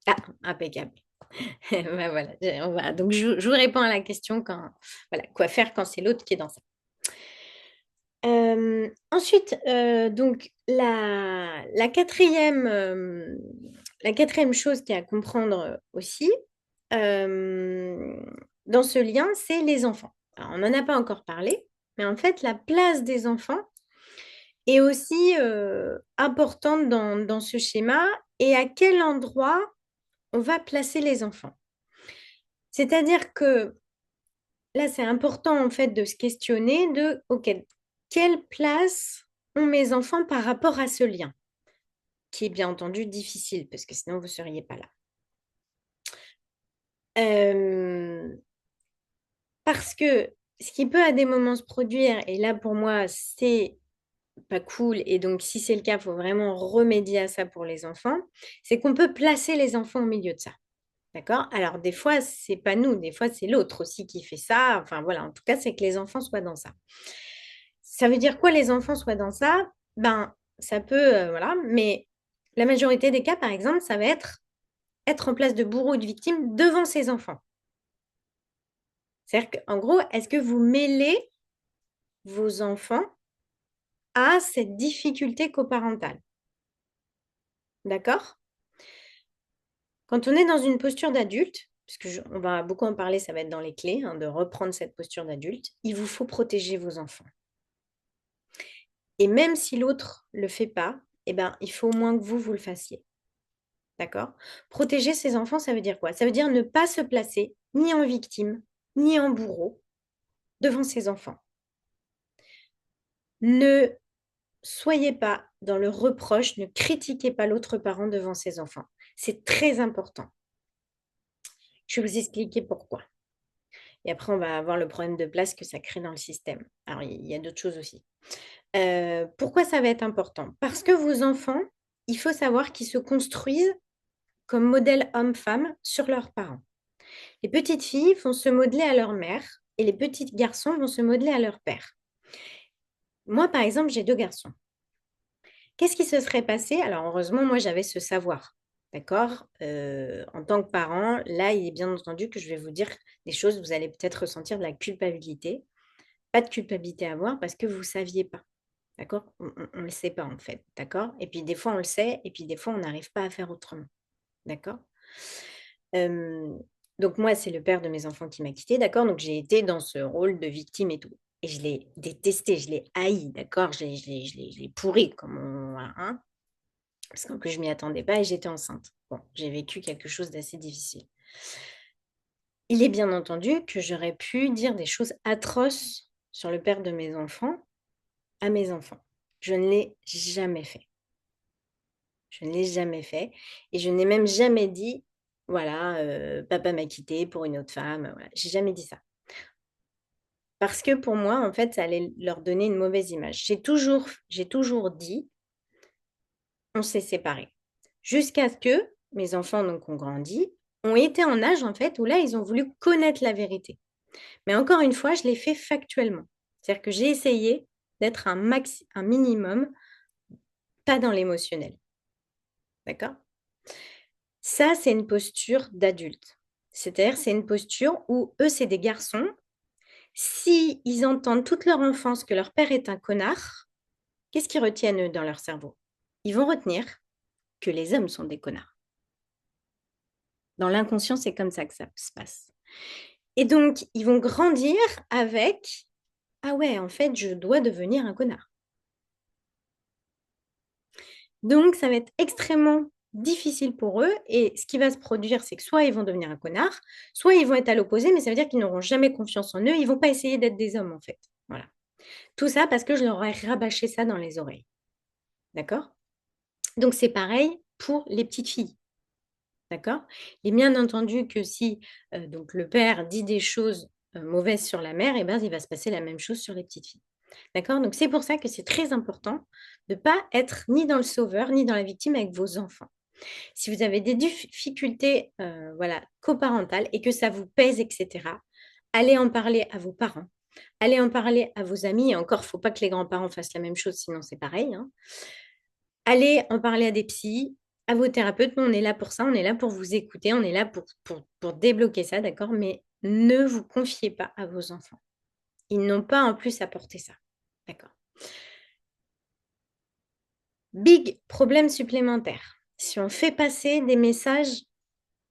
Ah, impeccable. Ben voilà, donc, je vous réponds à la question quand, voilà, quoi faire quand c'est l'autre qui est dans ça. Ensuite, donc la quatrième chose qu'il y a à comprendre aussi euh, dans ce lien, c'est les enfants. Alors, on n'en a pas encore parlé, mais en fait, la place des enfants est aussi importante dans ce schéma et à quel endroit on va placer les enfants. C'est-à-dire que là, c'est important en fait de se questionner de, OK, quelle place ont mes enfants par rapport à ce lien, qui est bien entendu difficile, parce que sinon vous ne seriez pas là. Euh, Parce que ce qui peut à des moments se produire, et là pour moi, c'est pas cool, et donc si c'est le cas, il faut vraiment remédier à ça pour les enfants, c'est qu'on peut placer les enfants au milieu de ça. D'accord? Alors, des fois, c'est pas nous, des fois, c'est l'autre aussi qui fait ça. Enfin, voilà, en tout cas, c'est que les enfants soient dans ça. Ça veut dire quoi, les enfants soient dans ça? Ben, ça peut, voilà, mais la majorité des cas, par exemple, ça va être en place de bourreau ou de victime devant ses enfants. C'est-à-dire qu'en gros, est-ce que vous mêlez vos enfants à cette difficulté coparentale? D'accord? Quand on est dans une posture d'adulte, on va beaucoup en parler, ça va être dans les clés, hein, de reprendre cette posture d'adulte, il vous faut protéger vos enfants. Et même si l'autre ne le fait pas, eh ben, il faut au moins que vous le fassiez. D'accord? Protéger ses enfants, ça veut dire quoi? Ça veut dire ne pas se placer ni en victime, ni en bourreau devant ses enfants. Ne soyez pas dans le reproche, ne critiquez pas l'autre parent devant ses enfants. C'est très important. Je vais vous expliquer pourquoi. Et après, on va voir le problème de place que ça crée dans le système. Alors, il y a d'autres choses aussi. Pourquoi ça va être important? Parce que vos enfants, il faut savoir qu'ils se construisent comme modèle homme-femme sur leurs parents. Les petites filles vont se modeler à leur mère et les petits garçons vont se modeler à leur père. Moi, par exemple, j'ai deux garçons. Qu'est-ce qui se serait passé? Alors, heureusement, moi, j'avais ce savoir. D'accord? En tant que parent, là, il est bien entendu que je vais vous dire des choses, vous allez peut-être ressentir de la culpabilité. Pas de culpabilité à avoir parce que vous ne saviez pas. D'accord? On ne le sait pas, en fait. D'accord? Et puis, des fois, on le sait, et puis, des fois, on n'arrive pas à faire autrement. D'accord? Euh, donc moi, c'est le père de mes enfants qui m'a quittée, d'accord? Donc j'ai été dans ce rôle de victime et tout. Et je l'ai détesté, je l'ai haï, d'accord? Je l'ai pourri, comme on... voilà, hein, parce qu'en plus, je m'y attendais pas et j'étais enceinte. Bon, j'ai vécu quelque chose d'assez difficile. Il est bien entendu que j'aurais pu dire des choses atroces sur le père de mes enfants à mes enfants. Je ne l'ai jamais fait. Je ne l'ai jamais fait. Et je n'ai même jamais dit, voilà, papa m'a quitté pour une autre femme. Voilà. J'ai jamais dit ça. Parce que pour moi, en fait, ça allait leur donner une mauvaise image. J'ai toujours dit, on s'est séparés. Jusqu'à ce que mes enfants, donc, ont grandi, ont été en âge, en fait, où là, ils ont voulu connaître la vérité. Mais encore une fois, je l'ai fait factuellement. C'est-à-dire que j'ai essayé d'être un minimum, pas dans l'émotionnel. D'accord? Ça, c'est une posture d'adulte. C'est-à-dire, c'est une posture où eux, c'est des garçons. Si ils entendent toute leur enfance que leur père est un connard, qu'est-ce qu'ils retiennent eux, dans leur cerveau? Ils vont retenir que les hommes sont des connards. Dans l'inconscient, c'est comme ça que ça se passe. Et donc, ils vont grandir avec ah ouais, en fait, je dois devenir un connard. Donc, ça va être extrêmement difficile pour eux. Et ce qui va se produire, c'est que soit ils vont devenir un connard, soit ils vont être à l'opposé, mais ça veut dire qu'ils n'auront jamais confiance en eux. Ils ne vont pas essayer d'être des hommes, en fait. Voilà. Tout ça parce que je leur ai rabâché ça dans les oreilles. D'accord? Donc, c'est pareil pour les petites filles. D'accord? Et bien entendu que si donc le père dit des choses mauvaises sur la mère, eh ben, il va se passer la même chose sur les petites filles. D'accord? Donc, c'est pour ça que c'est très important de ne pas être ni dans le sauveur, ni dans la victime avec vos enfants. Si vous avez des difficultés voilà, coparentales et que ça vous pèse, etc., allez en parler à vos parents, allez en parler à vos amis. Et encore, il ne faut pas que les grands-parents fassent la même chose, sinon c'est pareil, hein. Allez en parler à des psys, à vos thérapeutes. Nous, on est là pour ça, on est là pour vous écouter, on est là pour débloquer ça, d'accord? Mais ne vous confiez pas à vos enfants. Ils n'ont pas en plus à porter ça, d'accord? Big problème supplémentaire. Si on fait passer des messages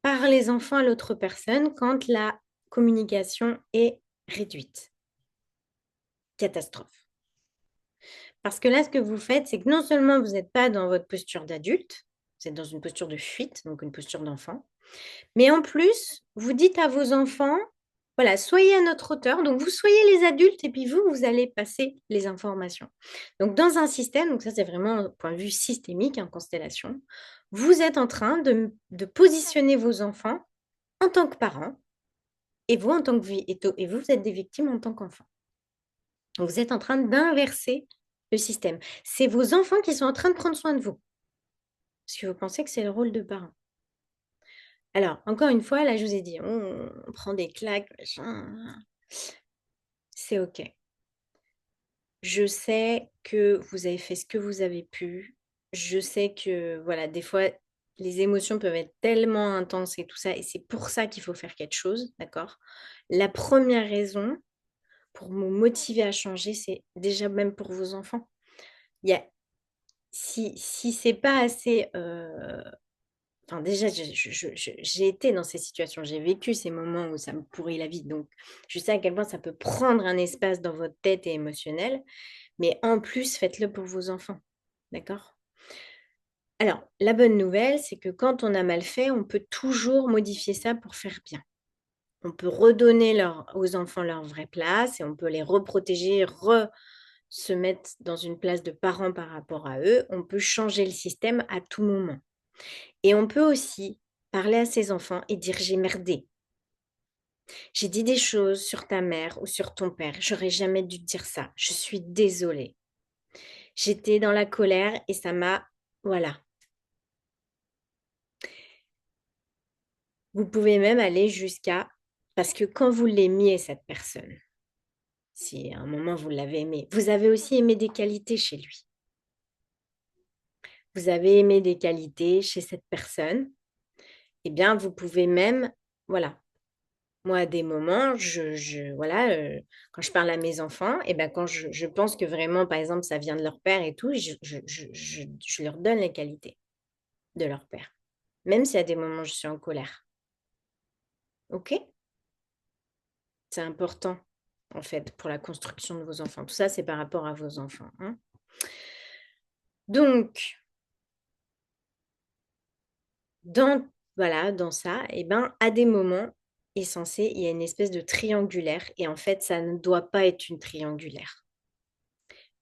par les enfants à l'autre personne quand la communication est réduite. Catastrophe. Parce que là, ce que vous faites, c'est que non seulement vous n'êtes pas dans votre posture d'adulte, vous êtes dans une posture de fuite, donc une posture d'enfant, mais en plus, vous dites à vos enfants, voilà, soyez à notre hauteur, donc vous soyez les adultes et puis vous allez passer les informations. Donc dans un système, donc ça c'est vraiment un point de vue systémique, en constellation, vous êtes en train de positionner vos enfants en tant que parents et vous en tant que et vous êtes des victimes en tant qu'enfants. Donc vous êtes en train d'inverser le système. C'est vos enfants qui sont en train de prendre soin de vous. Parce que vous pensez que c'est le rôle de parent. Alors, encore une fois, là, je vous ai dit, on prend des claques, machin. C'est OK. Je sais que vous avez fait ce que vous avez pu. Je sais que, voilà, des fois, les émotions peuvent être tellement intenses et tout ça. Et c'est pour ça qu'il faut faire quelque chose, d'accord? La première raison pour me motiver à changer, c'est déjà même pour vos enfants. Il y a, si c'est pas assez enfin déjà j'ai été dans ces situations, j'ai vécu ces moments où ça me pourrit la vie, donc je sais à quel point ça peut prendre un espace dans votre tête et émotionnel, mais en plus faites-le pour vos enfants, d'accord? Alors la bonne nouvelle, c'est que quand on a mal fait, on peut toujours modifier ça pour faire bien. On peut redonner aux enfants leur vraie place et on peut les reprotéger, se mettre dans une place de parents par rapport à eux. On peut changer le système à tout moment. Et on peut aussi parler à ses enfants et dire: «J'ai merdé. J'ai dit des choses sur ta mère ou sur ton père. J'aurais jamais dû te dire ça. Je suis désolée. J'étais dans la colère et ça m'a» voilà. Vous pouvez même aller jusqu'à parce que quand vous l'aimiez cette personne, si à un moment vous l'avez aimé, vous avez aussi aimé des qualités chez lui. Vous avez aimé des qualités chez cette personne, eh bien vous pouvez même voilà. Moi, à des moments, voilà, quand je parle à mes enfants et ben, quand je pense que vraiment, par exemple, ça vient de leur père et tout, je leur donne les qualités de leur père, même si à des moments je suis en colère. OK? C'est important, en fait, pour la construction de vos enfants. Tout ça, c'est par rapport à vos enfants, hein. Donc, dans voilà, dans ça et ben, à des moments essentiels, il y a une espèce de triangulaire et en fait, ça ne doit pas être une triangulaire.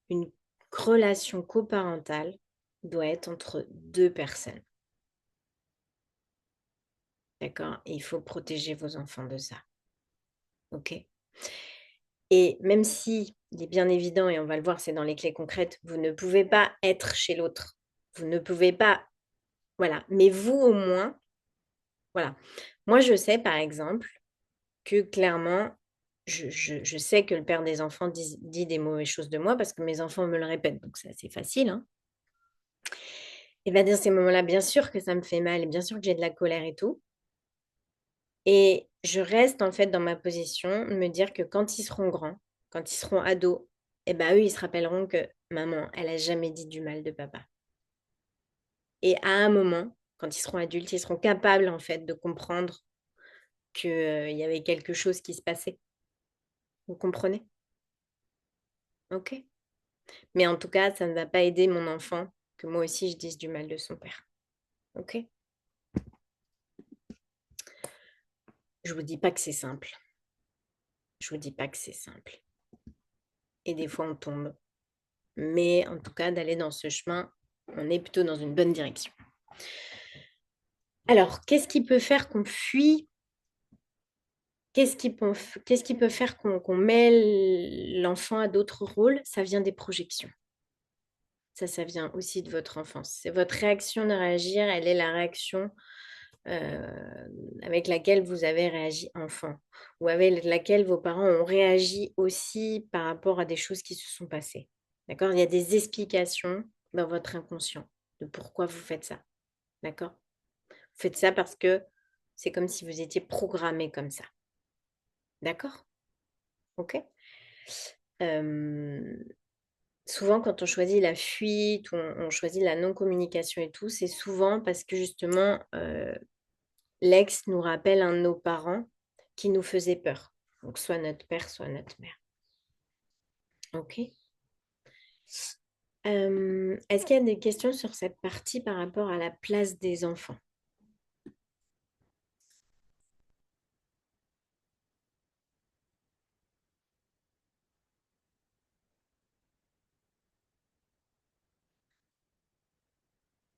Une relation coparentale doit être entre 2 personnes, d'accord? Et il faut protéger vos enfants de ça, OK? Et même si il est bien évident et on va le voir, c'est dans les clés concrètes, vous ne pouvez pas être chez l'autre. Vous ne pouvez pas voilà, mais vous au moins voilà. Moi, je sais par exemple que clairement, je sais que le père des enfants dit des mauvaises choses de moi parce que mes enfants me le répètent, donc c'est assez facile, hein? Et bah, dans ces moments-là, bien sûr que ça me fait mal et bien sûr que j'ai de la colère et tout. Et je reste en fait dans ma position, de me dire que quand ils seront grands, quand ils seront ados, et bah, eux, ils se rappelleront que maman, elle a jamais dit du mal de papa. Et à un moment, quand ils seront adultes, ils seront capables en fait de comprendre qu'il y avait quelque chose qui se passait. Vous comprenez? OK? Mais en tout cas, ça ne va pas aider mon enfant que moi aussi je dise du mal de son père. OK? Je vous dis pas que c'est simple. Je vous dis pas que c'est simple. Et des fois, on tombe. Mais en tout cas, d'aller dans ce chemin, on est plutôt dans une bonne direction. Alors, qu'est-ce qui peut faire qu'on fuit? qu'est-ce qui peut faire qu'on mêle l'enfant à d'autres rôles? Ça vient des projections. Ça vient aussi de votre enfance. C'est votre réaction de réagir, elle est la réaction avec laquelle vous avez réagi enfant ou avec laquelle vos parents ont réagi aussi par rapport à des choses qui se sont passées. D'accord? Il y a des explications dans votre inconscient de pourquoi vous faites ça. D'accord? Vous faites ça parce que c'est comme si vous étiez programmé comme ça. D'accord? Ok? Euh, Souvent, quand on choisit la fuite ou on choisit la non-communication et tout, c'est souvent parce que justement, l'ex nous rappelle un de nos parents qui nous faisait peur. Donc, soit notre père, soit notre mère. OK. Est-ce qu'il y a des questions sur cette partie par rapport à la place des enfants?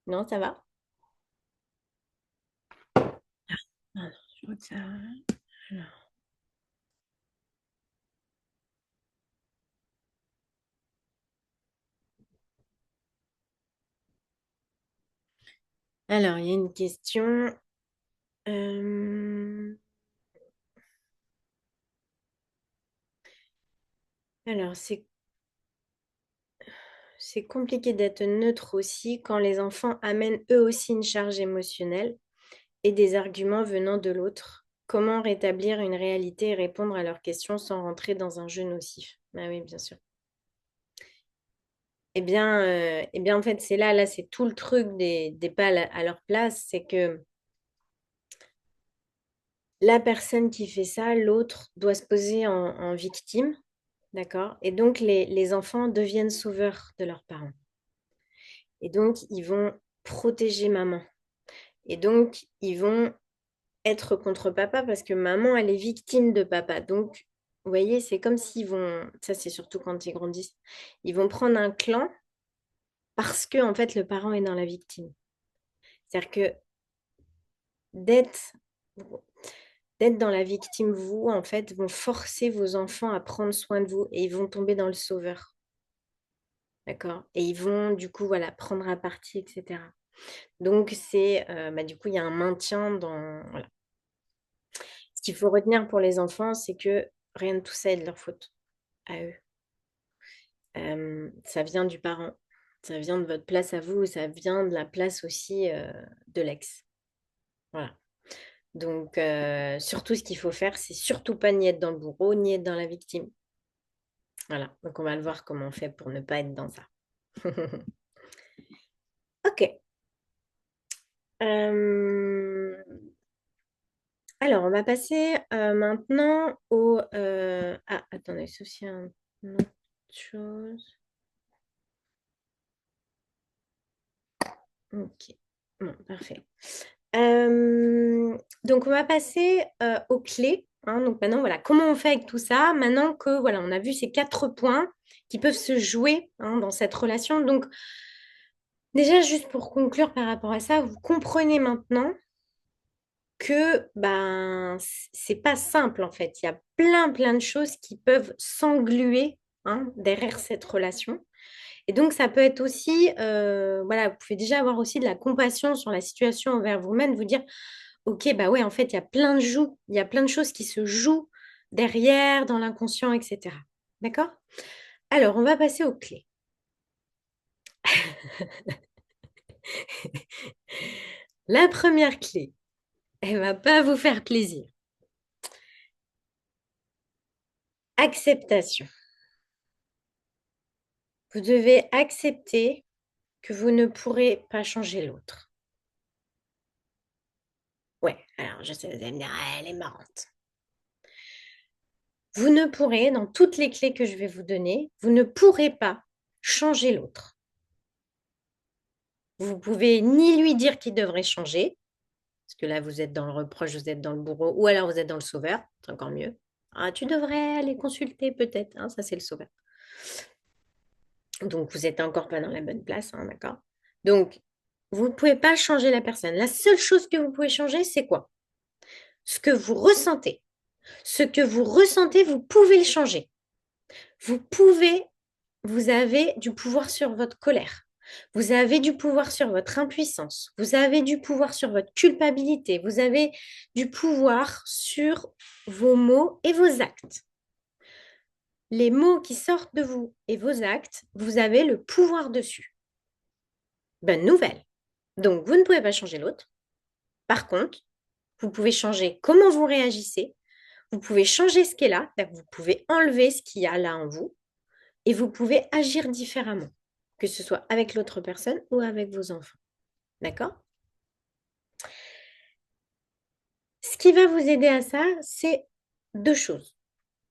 Non, ça va? Alors, je crois que ça va. Alors, il y a une question. euh, Alors, c'est compliqué d'être neutre aussi quand les enfants amènent eux aussi une charge émotionnelle et des arguments venant de l'autre. Comment rétablir une réalité et répondre à leurs questions sans rentrer dans un jeu nocif? Ah oui, bien sûr. Eh bien, en fait, c'est là, c'est tout le truc des pas à leur place, c'est que la personne qui fait ça, l'autre, doit se poser en victime, d'accord? Et donc, les enfants deviennent sauveurs de leurs parents. Et donc, ils vont protéger maman. Et donc, ils vont être contre papa parce que maman, elle est victime de papa. Donc, vous voyez, c'est comme s'ils vont, ça c'est surtout quand ils grandissent, ils vont prendre un clan parce que, en fait, le parent est dans la victime. C'est-à-dire que d'être d'être dans la victime, vous, en fait, vont forcer vos enfants à prendre soin de vous et ils vont tomber dans le sauveur. D'accord? Et ils vont, du coup, voilà, prendre à partie, etc. Donc, du coup, il y a un maintien dans. Voilà. Ce qu'il faut retenir pour les enfants, c'est que rien de tout ça est de leur faute à eux. Ça vient du parent. Ça vient de votre place à vous, ça vient de la place aussi de l'ex. Voilà. Donc, surtout, ce qu'il faut faire, c'est surtout pas ni être dans le bourreau, ni être dans la victime. Voilà. Donc, on va le voir comment on fait pour ne pas être dans ça. Ok. Euh, Alors, on va passer maintenant au... Ah, attendez, c'est aussi une autre chose. Ok. Bon, parfait. Donc, on va passer aux clés, hein. Donc, maintenant, voilà, comment on fait avec tout ça? Maintenant que, voilà, on a vu ces 4 points qui peuvent se jouer, hein, dans cette relation. Donc, déjà, juste pour conclure par rapport à ça, vous comprenez maintenant que ben c'est pas simple en fait. Il y a plein de choses qui peuvent s'engluer, hein, derrière cette relation. Et donc ça peut être aussi, voilà, vous pouvez déjà avoir aussi de la compassion sur la situation envers vous-même, vous dire, ok, bah ouais, en fait, il y a plein de choses qui se jouent derrière, dans l'inconscient, etc. D'accord? Alors, on va passer aux clés. La première clé, elle va pas vous faire plaisir. Acceptation. Vous devez accepter que vous ne pourrez pas changer l'autre. Ouais, alors je sais, vous allez me dire, ah, elle est marrante. Vous ne pourrez, dans toutes les clés que je vais vous donner, vous ne pourrez pas changer l'autre. Vous pouvez ni lui dire qu'il devrait changer, parce que là, vous êtes dans le reproche, vous êtes dans le bourreau, ou alors vous êtes dans le sauveur, c'est encore mieux. Ah, tu devrais aller consulter peut-être, hein, ça c'est le sauveur. Donc, vous n'êtes encore pas dans la bonne place, hein, d'accord? Donc, vous ne pouvez pas changer la personne. La seule chose que vous pouvez changer, c'est quoi? Ce que vous ressentez. Ce que vous ressentez, vous pouvez le changer. Vous avez du pouvoir sur votre colère. Vous avez du pouvoir sur votre impuissance. Vous avez du pouvoir sur votre culpabilité. Vous avez du pouvoir sur vos mots et vos actes. Les mots qui sortent de vous et vos actes, vous avez le pouvoir dessus. Bonne nouvelle. Donc, vous ne pouvez pas changer l'autre. Par contre, vous pouvez changer comment vous réagissez. Vous pouvez changer ce qui est là. Vous pouvez enlever ce qu'il y a là en vous. Et vous pouvez agir différemment, que ce soit avec l'autre personne ou avec vos enfants. D'accord? Ce qui va vous aider à ça, c'est deux choses.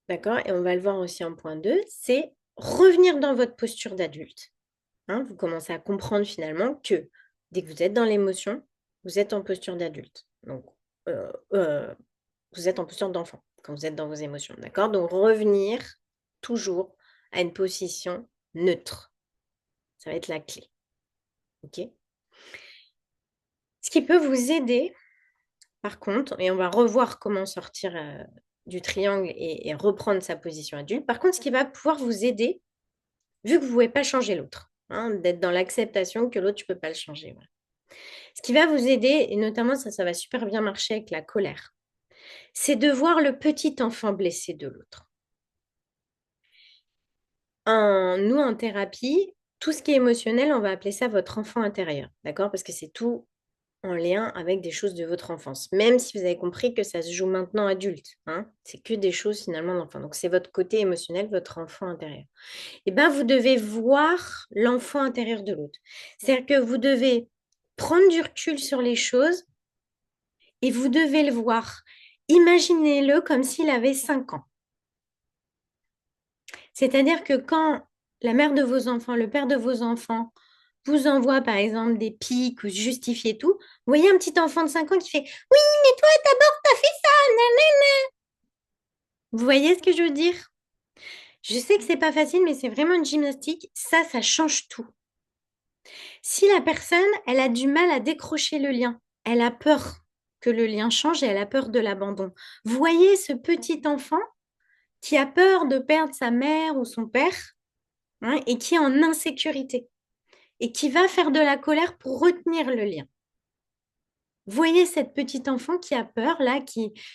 D'accord? Et on va le voir aussi en point 2, c'est revenir dans votre posture d'adulte. Hein, vous commencez à comprendre finalement que dès que vous êtes dans l'émotion, vous êtes en posture d'adulte. Donc, vous êtes en posture d'enfant quand vous êtes dans vos émotions. D'accord? Donc, revenir toujours à une position neutre. Ça va être la clé. OK? Ce qui peut vous aider, par contre, et on va revoir comment sortir du triangle et reprendre sa position adulte. Par contre, ce qui va pouvoir vous aider, vu que vous ne pouvez pas changer l'autre, hein, d'être dans l'acceptation que l'autre, tu ne peux pas le changer. Voilà. Ce qui va vous aider, et notamment ça va super bien marcher avec la colère, c'est de voir le petit enfant blessé de l'autre. Nous, en thérapie, tout ce qui est émotionnel, on va appeler ça votre enfant intérieur, d'accord? Parce que c'est tout en lien avec des choses de votre enfance, même si vous avez compris que ça se joue maintenant adulte, hein, c'est que des choses finalement d'enfant. Donc, c'est votre côté émotionnel, votre enfant intérieur. Et bien, vous devez voir l'enfant intérieur de l'autre. C'est-à-dire que vous devez prendre du recul sur les choses et vous devez le voir. Imaginez-le comme s'il avait 5 ans. C'est-à-dire que quand la mère de vos enfants, le père de vos enfants vous envoie par exemple des pics ou justifier tout, vous voyez un petit enfant de 5 ans qui fait «Oui, mais toi d'abord t'as fait ça, nanana». Vous voyez ce que je veux dire? Je sais que c'est pas facile, mais c'est vraiment une gymnastique. Ça change tout. Si la personne, elle a du mal à décrocher le lien, elle a peur que le lien change et elle a peur de l'abandon. Vous voyez ce petit enfant qui a peur de perdre sa mère ou son père, hein, et qui est en insécurité et qui va faire de la colère pour retenir le lien. Voyez cette petite enfant qui a peur, là,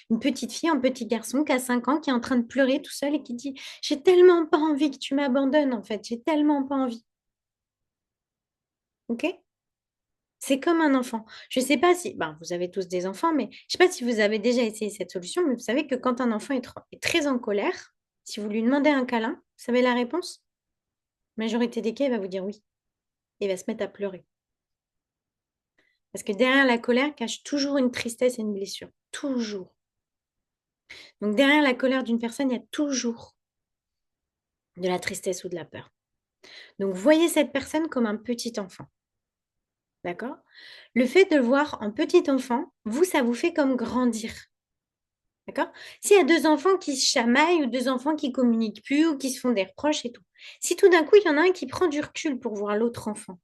une petite fille, un petit garçon qui a 5 ans, qui est en train de pleurer tout seul et qui dit j'ai tellement pas envie que tu m'abandonnes, en fait, j'ai tellement pas envie. Ok? C'est comme un enfant. Je ne sais pas si, ben, vous avez tous des enfants, mais je ne sais pas si vous avez déjà essayé cette solution, mais vous savez que quand un enfant est très en colère, si vous lui demandez un câlin, vous savez la réponse? La majorité des cas, il va vous dire oui. Il va se mettre à pleurer. Parce que derrière la colère cache toujours une tristesse et une blessure. Toujours. Donc derrière la colère d'une personne, il y a toujours de la tristesse ou de la peur. Donc voyez cette personne comme un petit enfant. D'accord? Le fait de le voir en petit enfant, vous, ça vous fait comme grandir. D'accord? S'il y a deux enfants qui se chamaillent ou deux enfants qui communiquent plus ou qui se font des reproches et tout. Si tout d'un coup, il y en a un qui prend du recul pour voir l'autre enfant,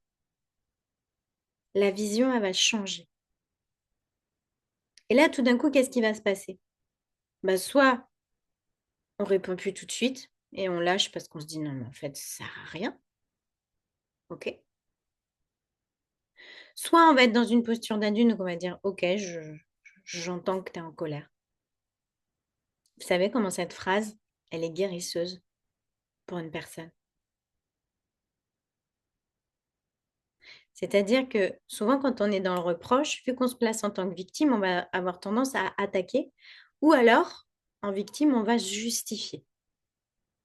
la vision, elle va changer. Et là, tout d'un coup, qu'est-ce qui va se passer? Bah, soit on répond plus tout de suite et on lâche parce qu'on se dit non, mais en fait, ça sert à rien. OK? Soit on va être dans une posture d'adulte, donc on va dire OK, j'entends que tu es en colère. Vous savez comment cette phrase, elle est guérisseuse pour une personne? C'est-à-dire que souvent, quand on est dans le reproche, vu qu'on se place en tant que victime, on va avoir tendance à attaquer. Ou alors, en victime, on va se justifier.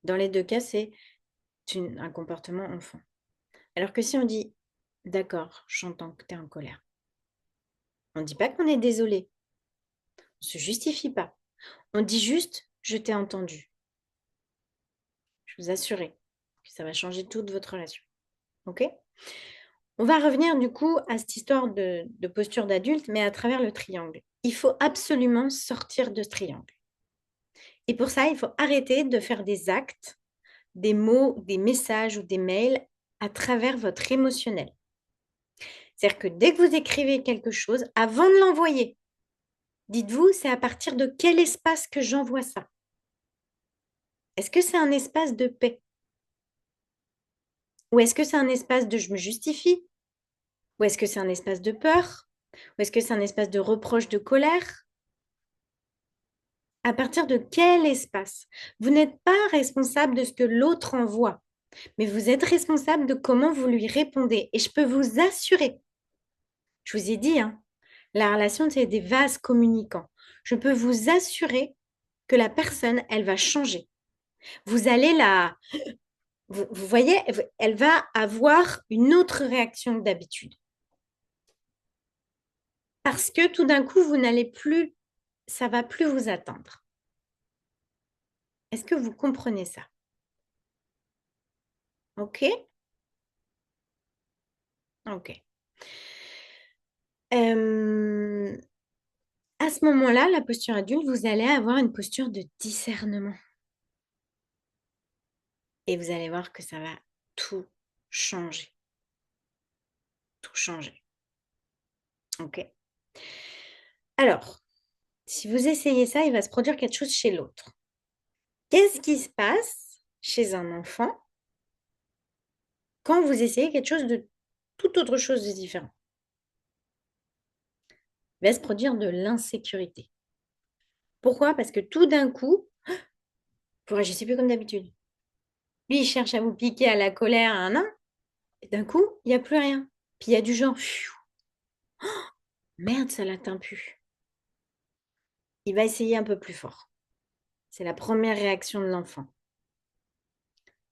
Dans les deux cas, c'est un comportement enfant. Alors que si on dit, d'accord, j'entends que tu es en colère. On ne dit pas qu'on est désolé. On ne se justifie pas. On dit juste, je t'ai entendu. Je vous assure que ça va changer toute votre relation. OK? On va revenir du coup à cette histoire de posture d'adulte, mais à travers le triangle. Il faut absolument sortir de ce triangle. Et pour ça, il faut arrêter de faire des actes, des mots, des messages ou des mails à travers votre émotionnel. C'est-à-dire que dès que vous écrivez quelque chose, avant de l'envoyer, Dites-vous, c'est à partir de quel espace que j'envoie ça? Est-ce que c'est un espace de paix? Ou est-ce que c'est un espace de je me justifie? Ou est-ce que c'est un espace de peur? Ou est-ce que c'est un espace de reproche, de colère? À partir de quel espace? Vous n'êtes pas responsable de ce que l'autre envoie, mais vous êtes responsable de comment vous lui répondez. Et je peux vous assurer, je vous ai dit, hein, la relation, c'est des vases communicants. Je peux vous assurer que la personne, elle va changer. Vous allez vous voyez, elle va avoir une autre réaction que d'habitude. Parce que tout d'un coup, vous n'allez plus, ça va plus vous atteindre. Est-ce que vous comprenez ça? OK? OK. Euh, à ce moment-là, la posture adulte, vous allez avoir une posture de discernement. Et vous allez voir que ça va tout changer. Tout changer. OK? Alors, si vous essayez ça, il va se produire quelque chose chez l'autre. Qu'est-ce qui se passe chez un enfant quand vous essayez quelque chose de tout autre chose de différent? Il va se produire de l'insécurité. Pourquoi? Parce que tout d'un coup, vous réagissez plus comme d'habitude. Lui, il cherche à vous piquer à la colère, à un nain, et d'un coup, il n'y a plus rien. Puis il y a du genre, pfiou, merde, ça l'atteint plus. Il va essayer un peu plus fort. C'est la première réaction de l'enfant.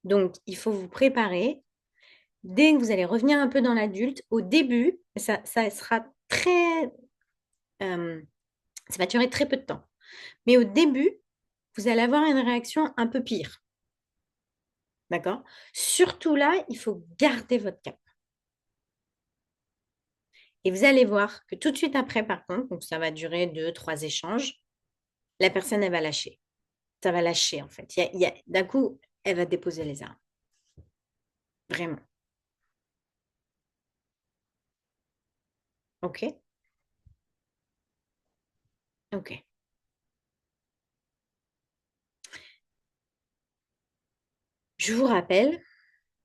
Donc, il faut vous préparer. Dès que vous allez revenir un peu dans l'adulte, au début, ça sera très... ça va durer très peu de temps. Mais au début, vous allez avoir une réaction un peu pire. D'accord? Surtout là, il faut garder votre cap. Et vous allez voir que tout de suite après, par contre, donc ça va durer 2, 3 échanges, la personne, elle va lâcher. Ça va lâcher, en fait. D'un coup, elle va déposer les armes. Vraiment. OK? OK. Je vous rappelle,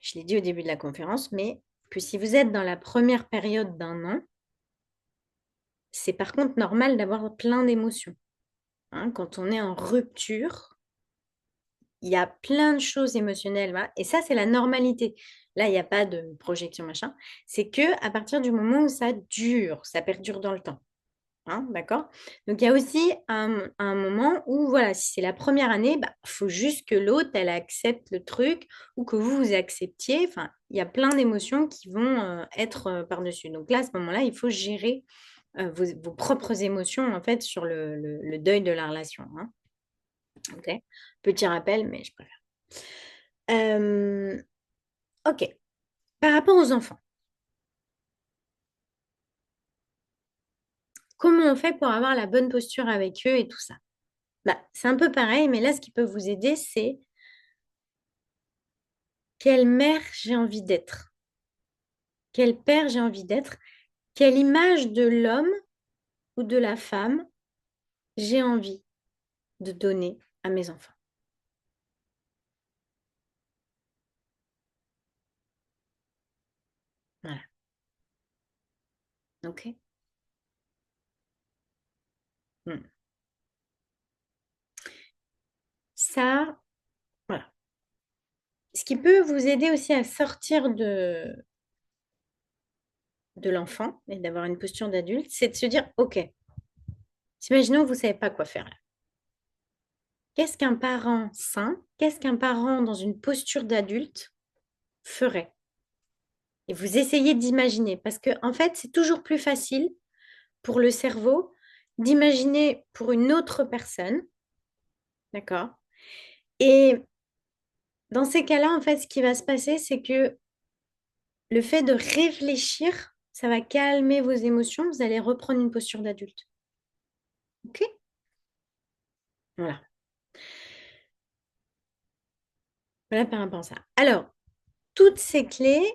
je l'ai dit au début de la conférence, mais que si vous êtes dans la première période d'un an, c'est par contre normal d'avoir plein d'émotions. Hein. Quand on est en rupture, il y a plein de choses émotionnelles. Voilà. Et ça, c'est la normalité. Là, il n'y a pas de projection, machin. C'est que à partir du moment où ça dure, ça perdure dans le temps. Hein, d'accord? Donc, il y a aussi un moment où, voilà, si c'est la première année, il faut juste que l'autre, elle accepte le truc ou que vous, vous acceptiez. Enfin, il y a plein d'émotions qui vont être par-dessus. Donc là, à ce moment-là, il faut gérer vos propres émotions, en fait, sur le deuil de la relation. Hein. OK? Petit rappel, mais je préfère. Euh, OK. Par rapport aux enfants, comment on fait pour avoir la bonne posture avec eux et tout ça? C'est un peu pareil, mais là, ce qui peut vous aider, c'est quelle mère j'ai envie d'être, quel père j'ai envie d'être, quelle image de l'homme ou de la femme j'ai envie de donner à mes enfants. Voilà. OK? Hmm. Ça, voilà. Ce qui peut vous aider aussi à sortir de l'enfant et d'avoir une posture d'adulte, c'est de se dire, OK, imaginons que vous ne savez pas quoi faire là. Qu'est-ce qu'un parent sain, qu'est-ce qu'un parent dans une posture d'adulte ferait? Et vous essayez d'imaginer, parce que en fait, c'est toujours plus facile pour le cerveau d'imaginer pour une autre personne, d'accord? Et dans ces cas-là, en fait, ce qui va se passer, c'est que le fait de réfléchir, ça va calmer vos émotions, vous allez reprendre une posture d'adulte. OK? Voilà. Voilà par rapport à ça. Alors, toutes ces clés,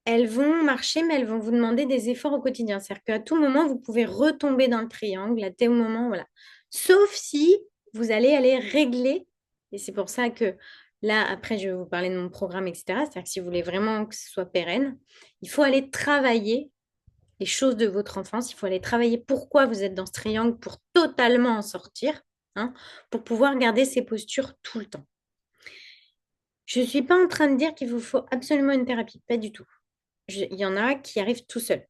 elles vont marcher, mais elles vont vous demander des efforts au quotidien. C'est-à-dire qu'à tout moment, vous pouvez retomber dans le triangle, à tel moment, voilà. Sauf si vous allez aller régler, et c'est pour ça que là, après, je vais vous parler de mon programme, etc. C'est-à-dire que si vous voulez vraiment que ce soit pérenne, il faut aller travailler les choses de votre enfance, il faut aller travailler pourquoi vous êtes dans ce triangle pour totalement en sortir, hein, pour pouvoir garder ces postures tout le temps. Je ne suis pas en train de dire qu'il vous faut absolument une thérapie, pas du tout. Il y en a qui arrivent tout seuls.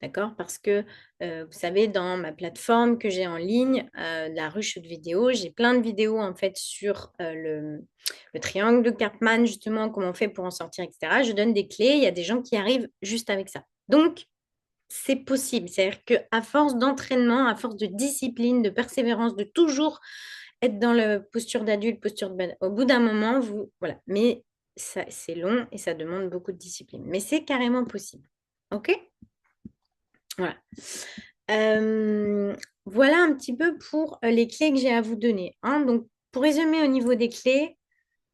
D'accord? Parce que, vous savez, dans ma plateforme que j'ai en ligne, la ruche de vidéos, j'ai plein de vidéos en fait sur le triangle de Karpman, justement, comment on fait pour en sortir, etc. Je donne des clés, il y a des gens qui arrivent juste avec ça. Donc, c'est possible. C'est-à-dire qu'à force d'entraînement, à force de discipline, de persévérance, de toujours être dans la posture d'adulte, posture de au bout d'un moment, vous, voilà. Mais ça, c'est long et ça demande beaucoup de discipline. Mais c'est carrément possible. OK? Voilà. Euh, voilà un petit peu pour les clés que j'ai à vous donner, hein. Donc, pour résumer au niveau des clés,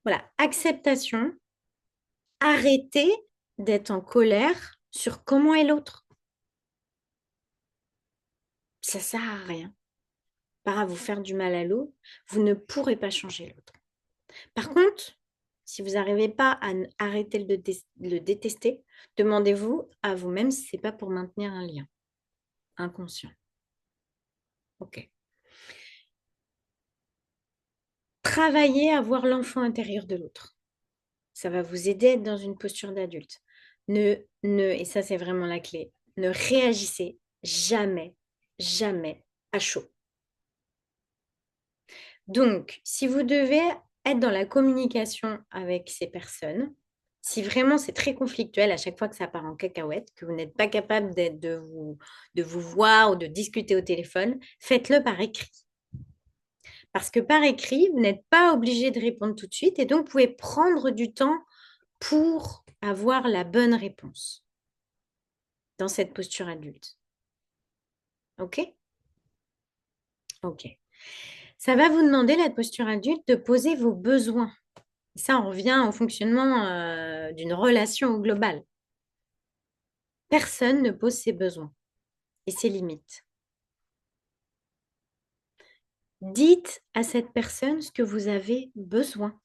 voilà, acceptation, arrêtez d'être en colère sur comment est l'autre. Ça sert à rien. Pas à vous faire du mal à l'autre, vous ne pourrez pas changer l'autre. Par contre, si vous n'arrivez pas à arrêter de le détester, demandez-vous à vous-même si ce n'est pas pour maintenir un lien inconscient. OK. Travaillez à voir l'enfant intérieur de l'autre. Ça va vous aider à être dans une posture d'adulte. Et ça, c'est vraiment la clé. Ne réagissez jamais, jamais à chaud. Donc, si vous devez être dans la communication avec ces personnes, si vraiment c'est très conflictuel à chaque fois que ça part en cacahuète, que vous n'êtes pas capable de vous voir ou de discuter au téléphone, faites-le par écrit. Parce que par écrit, vous n'êtes pas obligé de répondre tout de suite et donc vous pouvez prendre du temps pour avoir la bonne réponse dans cette posture adulte. OK? OK. Ça va vous demander, la posture adulte, de poser vos besoins. Ça, on revient au fonctionnement d'une relation au global. Personne ne pose ses besoins et ses limites. Dites à cette personne ce que vous avez besoin.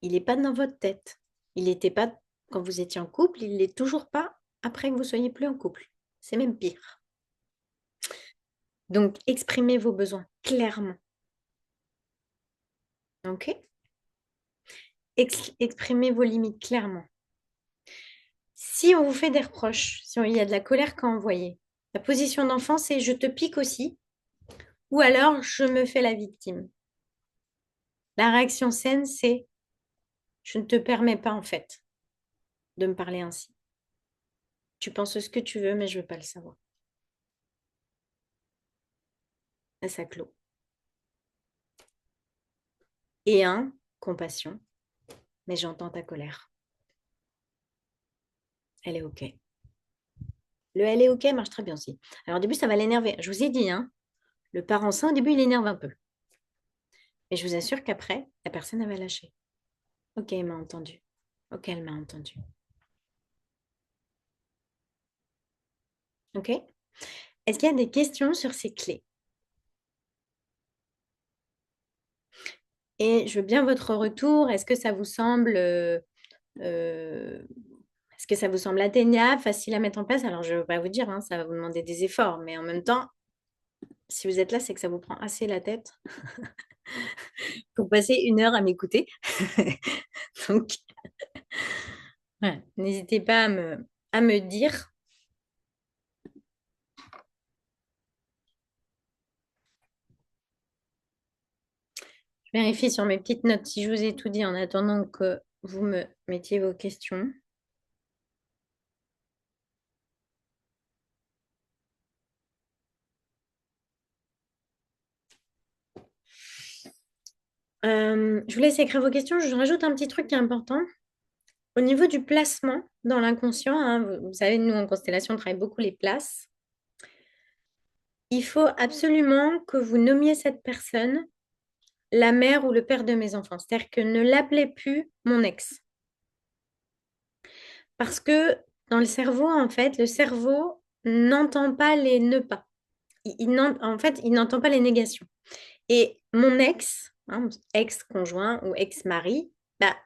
Il n'est pas dans votre tête. Il n'était pas quand vous étiez en couple, il ne l'est toujours pas après que vous soyez plus en couple. C'est même pire. Donc, exprimez vos besoins clairement. OK? Exprimez vos limites clairement. Si on vous fait des reproches, si il y a de la colère qu'à envoyer, la position d'enfant, c'est je te pique aussi, ou alors je me fais la victime. La réaction saine, c'est je ne te permets pas en fait de me parler ainsi. Tu penses ce que tu veux, mais je ne veux pas le savoir. Là, ça clôt. Et compassion, mais j'entends ta colère. Elle est OK. Le elle est OK marche très bien aussi. Alors au début, ça va l'énerver. Je vous ai dit, hein, le parent sain, au début, il énerve un peu. Mais je vous assure qu'après, la personne, elle va lâcher. OK, elle m'a entendu. OK, elle m'a entendu. OK? Est-ce qu'il y a des questions sur ces clés? Et je veux bien votre retour. Est-ce que ça vous semble, est-ce que ça vous semble atteignable, facile à mettre en place? Alors, je ne vais pas vous dire, hein, ça va vous demander des efforts, mais en même temps, si vous êtes là, c'est que ça vous prend assez la tête pour passer 1 heure à m'écouter. Donc, ouais, n'hésitez pas à me dire. Je vérifie sur mes petites notes si je vous ai tout dit en attendant que vous me mettiez vos questions. Je vous laisse écrire vos questions. Je rajoute un petit truc qui est important. Au niveau du placement dans l'inconscient, hein, vous savez, nous en constellation, on travaille beaucoup les places. Il faut absolument que vous nommiez cette personne la mère ou le père de mes enfants. C'est-à-dire que ne l'appelez plus mon ex. Parce que dans le cerveau, en fait, le cerveau n'entend pas les ne pas. En fait, il n'entend pas les négations. Et mon ex, hein, ex-conjoint ou ex-mari, bah,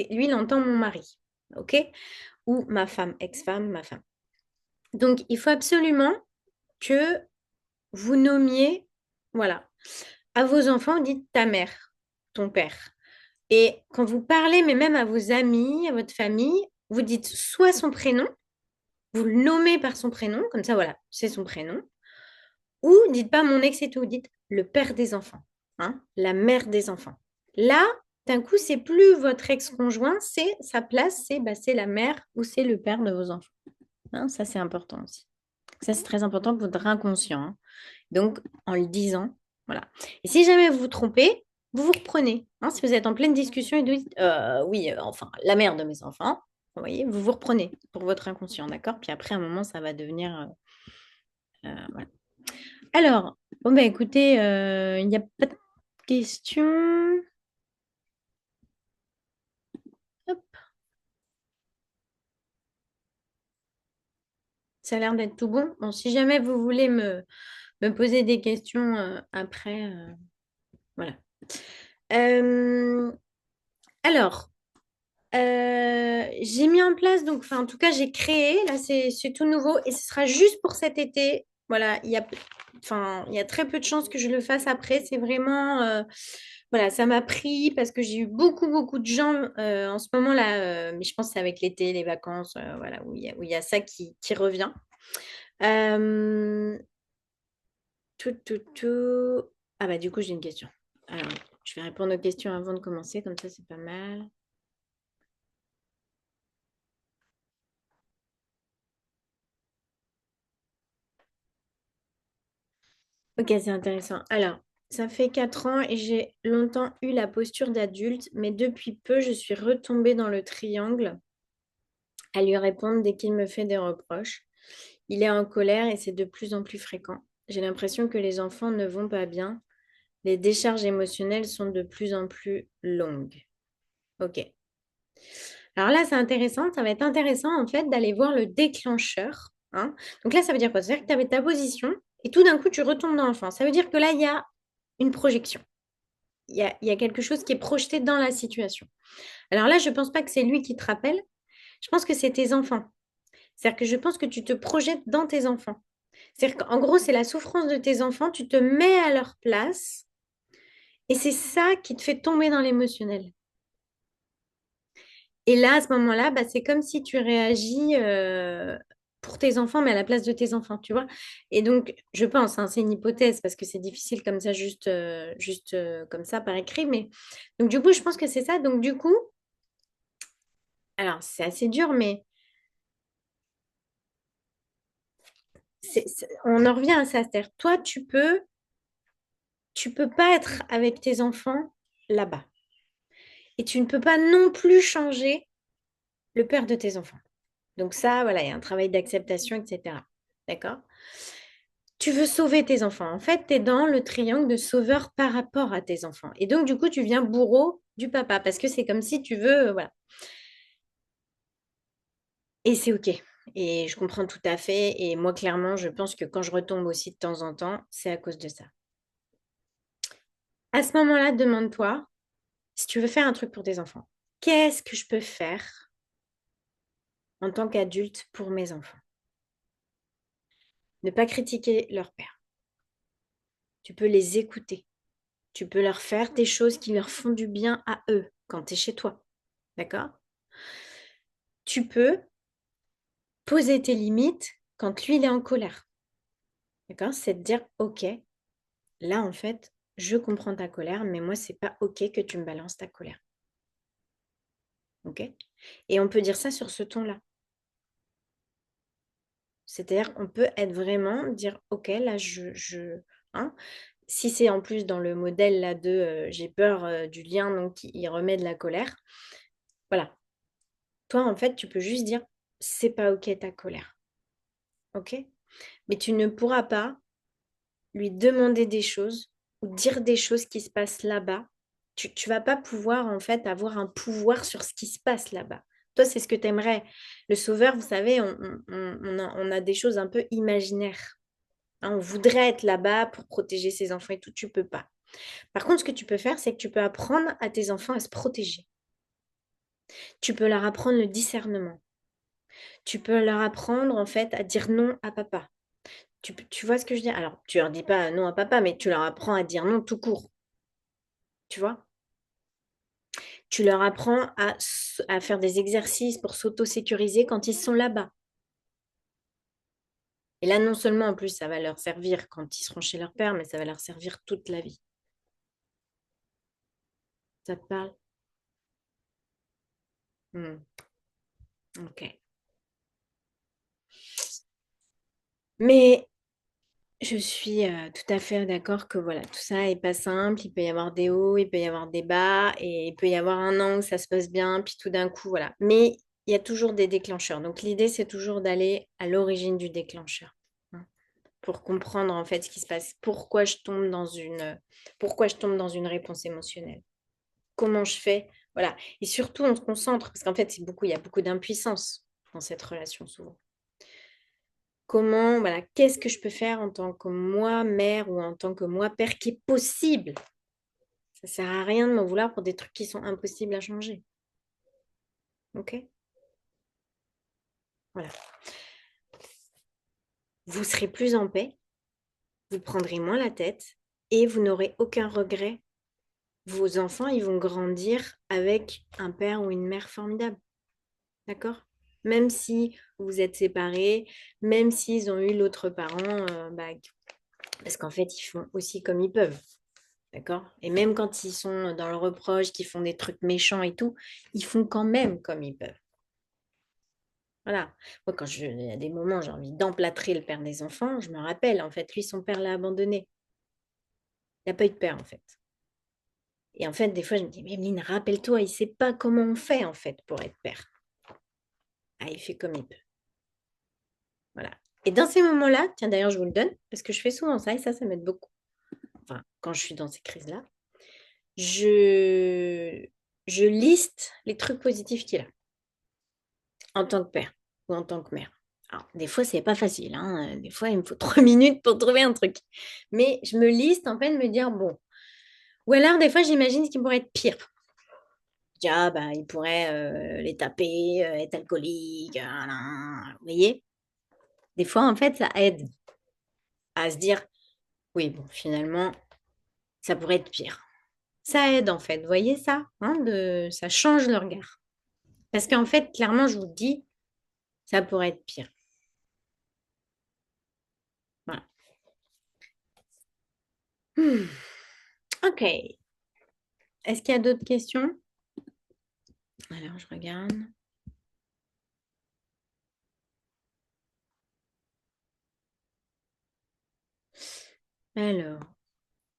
lui, il entend mon mari. OK? Ou ma femme, ex-femme, ma femme. Donc, il faut absolument que vous nommiez, voilà, à vos enfants, vous dites ta mère, ton père. Et quand vous parlez, mais même à vos amis, à votre famille, vous dites soit son prénom, vous le nommez par son prénom, comme ça, voilà, c'est son prénom. Ou dites pas mon ex et tout, dites le père des enfants, hein, la mère des enfants. Là, d'un coup, c'est plus votre ex-conjoint, c'est sa place, c'est la mère ou c'est le père de vos enfants. Hein, ça, c'est important aussi. Ça, c'est très important pour votre inconscient, hein. Donc, en le disant, voilà. Et si jamais vous vous trompez, vous vous reprenez, hein. Si vous êtes en pleine discussion et vous dites, oui, enfin, la mère de mes enfants, vous voyez, vous vous reprenez pour votre inconscient, d'accord? Puis après, à un moment, ça va devenir... voilà. Alors, bon, bah, écoutez, il n'y a pas de questions. Hop, ça a l'air d'être tout bon. Bon, si jamais vous voulez me poser des questions après, voilà. Euh, alors, j'ai mis en place, donc, enfin, en tout cas, j'ai créé, là, c'est tout nouveau et ce sera juste pour cet été. Voilà, enfin, il y a très peu de chances que je le fasse après. C'est vraiment, voilà, ça m'a pris parce que j'ai eu beaucoup, beaucoup de gens en ce moment-là, mais je pense que c'est avec l'été, les vacances, voilà, où il y a ça qui revient. Euh, tout. Ah bah du coup, j'ai une question. Alors, je vais répondre aux questions avant de commencer, comme ça, c'est pas mal. Ok, c'est intéressant. Alors, ça fait 4 ans et j'ai longtemps eu la posture d'adulte, mais depuis peu, je suis retombée dans le triangle à lui répondre dès qu'il me fait des reproches. Il est en colère et c'est de plus en plus fréquent. J'ai l'impression que les enfants ne vont pas bien. Les décharges émotionnelles sont de plus en plus longues. Ok. Alors là, c'est intéressant. Ça va être intéressant, en fait, d'aller voir le déclencheur, hein. Donc là, ça veut dire quoi? Ça veut dire que tu avais ta position et tout d'un coup, tu retombes dans l'enfant. Ça veut dire que là, il y a une projection. Il y a quelque chose qui est projeté dans la situation. Alors là, je ne pense pas que c'est lui qui te rappelle. Je pense que c'est tes enfants. C'est-à-dire que je pense que tu te projettes dans tes enfants. C'est-à-dire qu'en gros, c'est la souffrance de tes enfants. Tu te mets à leur place et c'est ça qui te fait tomber dans l'émotionnel. Et là, à ce moment-là, bah, c'est comme si tu réagis pour tes enfants, mais à la place de tes enfants, tu vois. Et donc, je pense, hein, c'est une hypothèse parce que c'est difficile comme ça, juste comme ça par écrit. Mais donc, du coup, je pense que c'est ça. Donc, du coup, alors, c'est assez dur, mais on en revient à ça. C'est-à-dire, toi, tu peux pas être avec tes enfants là-bas. Et tu ne peux pas non plus changer le père de tes enfants. Donc ça, voilà, il y a un travail d'acceptation, etc. D'accord? Tu veux sauver tes enfants. En fait, tu es dans le triangle de sauveur par rapport à tes enfants. Et donc, du coup, tu viens bourreau du papa parce que c'est comme si tu veux, voilà. Et c'est OK. Et je comprends tout à fait. Et moi, clairement, je pense que quand je retombe aussi de temps en temps, c'est à cause de ça. À ce moment-là, demande-toi, si tu veux faire un truc pour tes enfants, qu'est-ce que je peux faire en tant qu'adulte pour mes enfants? Ne pas critiquer leur père. Tu peux les écouter. Tu peux leur faire des choses qui leur font du bien à eux quand tu es chez toi. D'accord? Tu peux poser tes limites quand lui, il est en colère. D'accord? C'est de dire, OK, là, en fait, je comprends ta colère, mais moi, c'est pas OK que tu me balances ta colère. OK? Et on peut dire ça sur ce ton-là. C'est-à-dire qu'on peut être vraiment, dire, OK, là, hein, si c'est en plus dans le modèle là de j'ai peur du lien, donc il remet de la colère, voilà. Toi, en fait, tu peux juste dire, c'est pas OK ta colère. OK? Mais tu ne pourras pas lui demander des choses ou dire des choses qui se passent là-bas. Tu vas pas pouvoir, en fait, avoir un pouvoir sur ce qui se passe là-bas. Toi, c'est ce que tu aimerais. Le sauveur, vous savez, on a des choses un peu imaginaires. Hein, on voudrait être là-bas pour protéger ses enfants et tout, tu peux pas. Par contre, ce que tu peux faire, c'est que tu peux apprendre à tes enfants à se protéger. Tu peux leur apprendre le discernement. Tu peux leur apprendre, en fait, à dire non à papa. Tu vois ce que je veux dire? Alors, tu leur dis pas non à papa, mais tu leur apprends à dire non tout court. Tu vois? Tu leur apprends à faire des exercices pour s'auto-sécuriser quand ils sont là-bas. Et là, non seulement en plus, ça va leur servir quand ils seront chez leur père, mais ça va leur servir toute la vie. Ça te parle? Hmm, ok. Mais je suis tout à fait d'accord que voilà, tout ça n'est pas simple. Il peut y avoir des hauts, il peut y avoir des bas, et il peut y avoir un an où ça se passe bien, puis tout d'un coup, voilà. Mais il y a toujours des déclencheurs. Donc l'idée, c'est toujours d'aller à l'origine du déclencheur, hein, pour comprendre en fait ce qui se passe. Pourquoi je tombe dans une réponse émotionnelle? Comment je fais? Voilà. Et surtout, on se concentre, parce qu'en fait, il y a beaucoup d'impuissance dans cette relation souvent. Comment, voilà, qu'est-ce que je peux faire en tant que moi, mère, ou en tant que moi, père, qui est possible? Ça sert à rien de m'en vouloir pour des trucs qui sont impossibles à changer. OK? Voilà. Vous serez plus en paix, vous prendrez moins la tête et vous n'aurez aucun regret. Vos enfants, ils vont grandir avec un père ou une mère formidable. D'accord? Même si vous êtes séparés, même s'ils ont eu l'autre parent, parce qu'en fait, ils font aussi comme ils peuvent. D'accord? Et même quand ils sont dans le reproche, qu'ils font des trucs méchants et tout, ils font quand même comme ils peuvent. Voilà. Moi, il y a des moments, j'ai envie d'emplâtrer le père des enfants, je me rappelle, en fait, lui, son père l'a abandonné. Il n'a pas eu de père, en fait. Et en fait, des fois, je me dis, mais Emeline, rappelle-toi, il ne sait pas comment on fait, en fait, pour être père. Ah, il fait comme il peut. Voilà. Et dans ces moments-là, tiens, d'ailleurs, je vous le donne, parce que je fais souvent ça, et ça m'aide beaucoup. Enfin, quand je suis dans ces crises-là, je, je liste les trucs positifs qu'il a en tant que père ou en tant que mère. Alors, des fois, c'est pas facile, hein. Des fois, il me faut 3 minutes pour trouver un truc. Mais je me liste en fait de me dire, bon. Ou alors, des fois, j'imagine ce qui pourrait être pire. Je dis, ah, bah, il pourrait les taper, être alcoolique. Vous voyez? Des fois, en fait, ça aide à se dire, oui, bon, finalement, ça pourrait être pire. Ça aide, en fait. Vous voyez ça? Hein, ça change le regard. Parce qu'en fait, clairement, je vous dis, ça pourrait être pire. Voilà. Hmm. Ok. Est-ce qu'il y a d'autres questions? Alors, je regarde. Alors,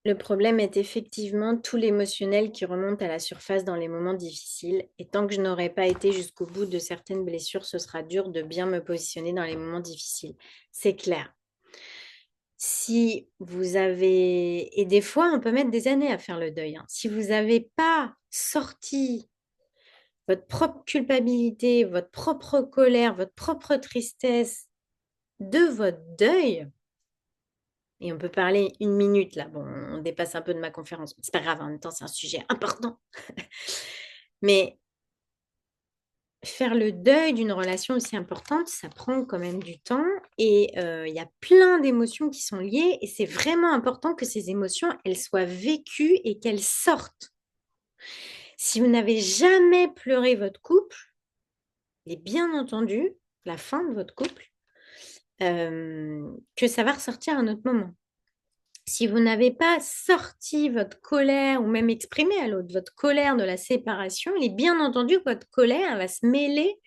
le problème est effectivement tout l'émotionnel qui remonte à la surface dans les moments difficiles. Et tant que je n'aurai pas été jusqu'au bout de certaines blessures, ce sera dur de bien me positionner dans les moments difficiles. C'est clair. Si vous avez... Et des fois, on peut mettre des années à faire le deuil, hein. Si vous n'avez pas sorti votre propre culpabilité, votre propre colère, votre propre tristesse de votre deuil, et on peut parler 1 minute là, bon, on dépasse un peu de ma conférence, mais c'est pas grave, en même temps, c'est un sujet important. Mais faire le deuil d'une relation aussi importante, ça prend quand même du temps et il y a plein d'émotions qui sont liées et c'est vraiment important que ces émotions, elles soient vécues et qu'elles sortent. Si vous n'avez jamais pleuré votre couple, il est bien entendu, la fin de votre couple, que ça va ressortir à un autre moment. Si vous n'avez pas sorti votre colère ou même exprimé à l'autre votre colère de la séparation, il est bien entendu que votre colère va se mêler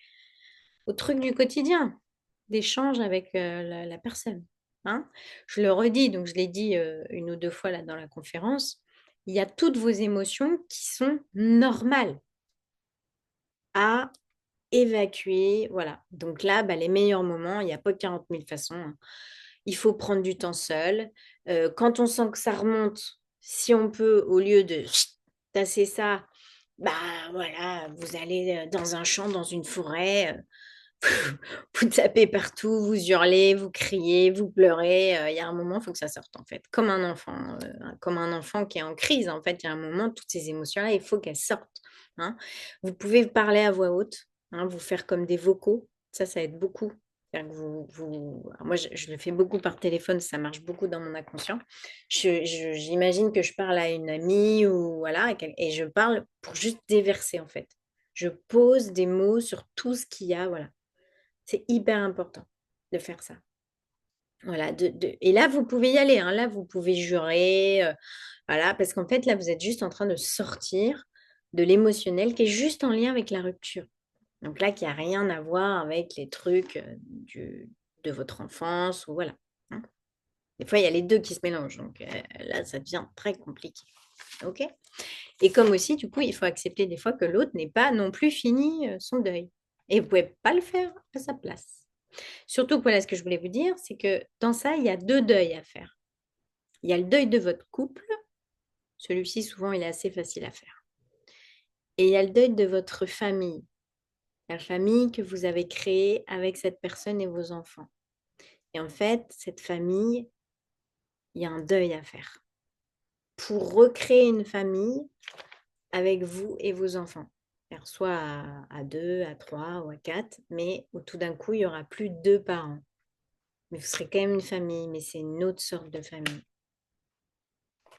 au truc du quotidien, d'échange avec la personne. Hein. Je le redis, donc je l'ai dit 1 ou 2 fois là dans la conférence, il y a toutes vos émotions qui sont normales à évacuer. Voilà. Donc là, les meilleurs moments, il n'y a pas 40 000 façons, hein. Il faut prendre du temps seul. Quand on sent que ça remonte, si on peut, au lieu de tasser ça, Bah voilà, vous allez dans un champ, dans une forêt, vous tapez partout, vous hurlez, vous criez, vous pleurez. Il y a un moment, il faut que ça sorte en fait, comme un enfant qui est en crise. En fait, il y a un moment, toutes ces émotions-là, il faut qu'elles sortent, hein. Vous pouvez parler à voix haute, hein, vous faire comme des vocaux. Ça aide beaucoup. C'est-à-dire que alors moi, je le fais beaucoup par téléphone, ça marche beaucoup dans mon inconscient. J'imagine que je parle à une amie ou voilà, et je parle pour juste déverser en fait. Je pose des mots sur tout ce qu'il y a, voilà. C'est hyper important de faire ça. Voilà, et là, vous pouvez y aller, hein. Là, vous pouvez jurer, voilà, parce qu'en fait, là, vous êtes juste en train de sortir de l'émotionnel qui est juste en lien avec la rupture. Donc là, qui n'a rien à voir avec les trucs de votre enfance ou voilà, hein. Des fois, il y a les deux qui se mélangent. Donc là, ça devient très compliqué. OK? Et comme aussi, du coup, il faut accepter des fois que l'autre n'est pas non plus fini son deuil. Et vous ne pouvez pas le faire à sa place. Surtout que voilà, ce que je voulais vous dire, c'est que dans ça, il y a deux deuils à faire. Il y a le deuil de votre couple. Celui-ci, souvent, il est assez facile à faire. Et il y a le deuil de votre famille. La famille que vous avez créée avec cette personne et vos enfants. Et en fait, cette famille, il y a un deuil à faire. Pour recréer une famille avec vous et vos enfants. Soit à deux, à trois ou à quatre, mais où tout d'un coup, il n'y aura plus deux parents. Mais vous serez quand même une famille, mais c'est une autre sorte de famille.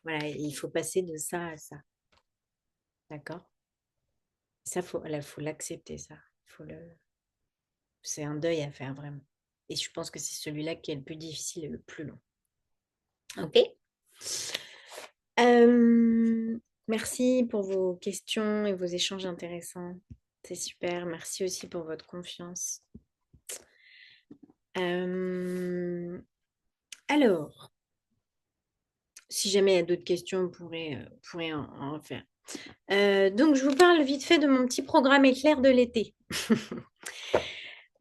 Voilà, il faut passer de ça à ça. D'accord? Ça, faut l'accepter, ça. Faut le... C'est un deuil à faire, vraiment. Et je pense que c'est celui-là qui est le plus difficile et le plus long. OK? Merci pour vos questions et vos échanges intéressants. C'est super. Merci aussi pour votre confiance. Alors, si jamais il y a d'autres questions, on pourrait en refaire. Donc, je vous parle vite fait de mon petit programme éclair de l'été.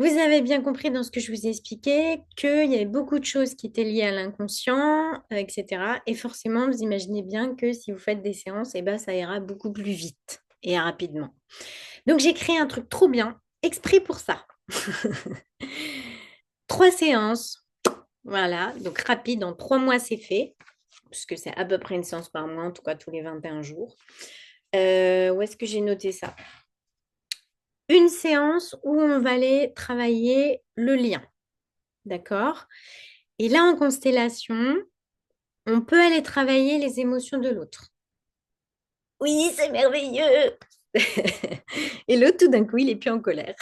Vous avez bien compris dans ce que je vous ai expliqué qu'il y avait beaucoup de choses qui étaient liées à l'inconscient, etc. Et forcément, vous imaginez bien que si vous faites des séances, eh ben, ça ira beaucoup plus vite et rapidement. Donc, j'ai créé un truc trop bien, exprès pour ça. 3 séances, voilà, donc rapide, en 3 mois, c'est fait, puisque c'est à peu près une séance par mois, en tout cas tous les 21 jours. Où est-ce que j'ai noté ça? Une séance où on va aller travailler le lien. D'accord? Et là, en constellation, on peut aller travailler les émotions de l'autre. Oui, c'est merveilleux. Et l'autre, tout d'un coup, il est plus en colère.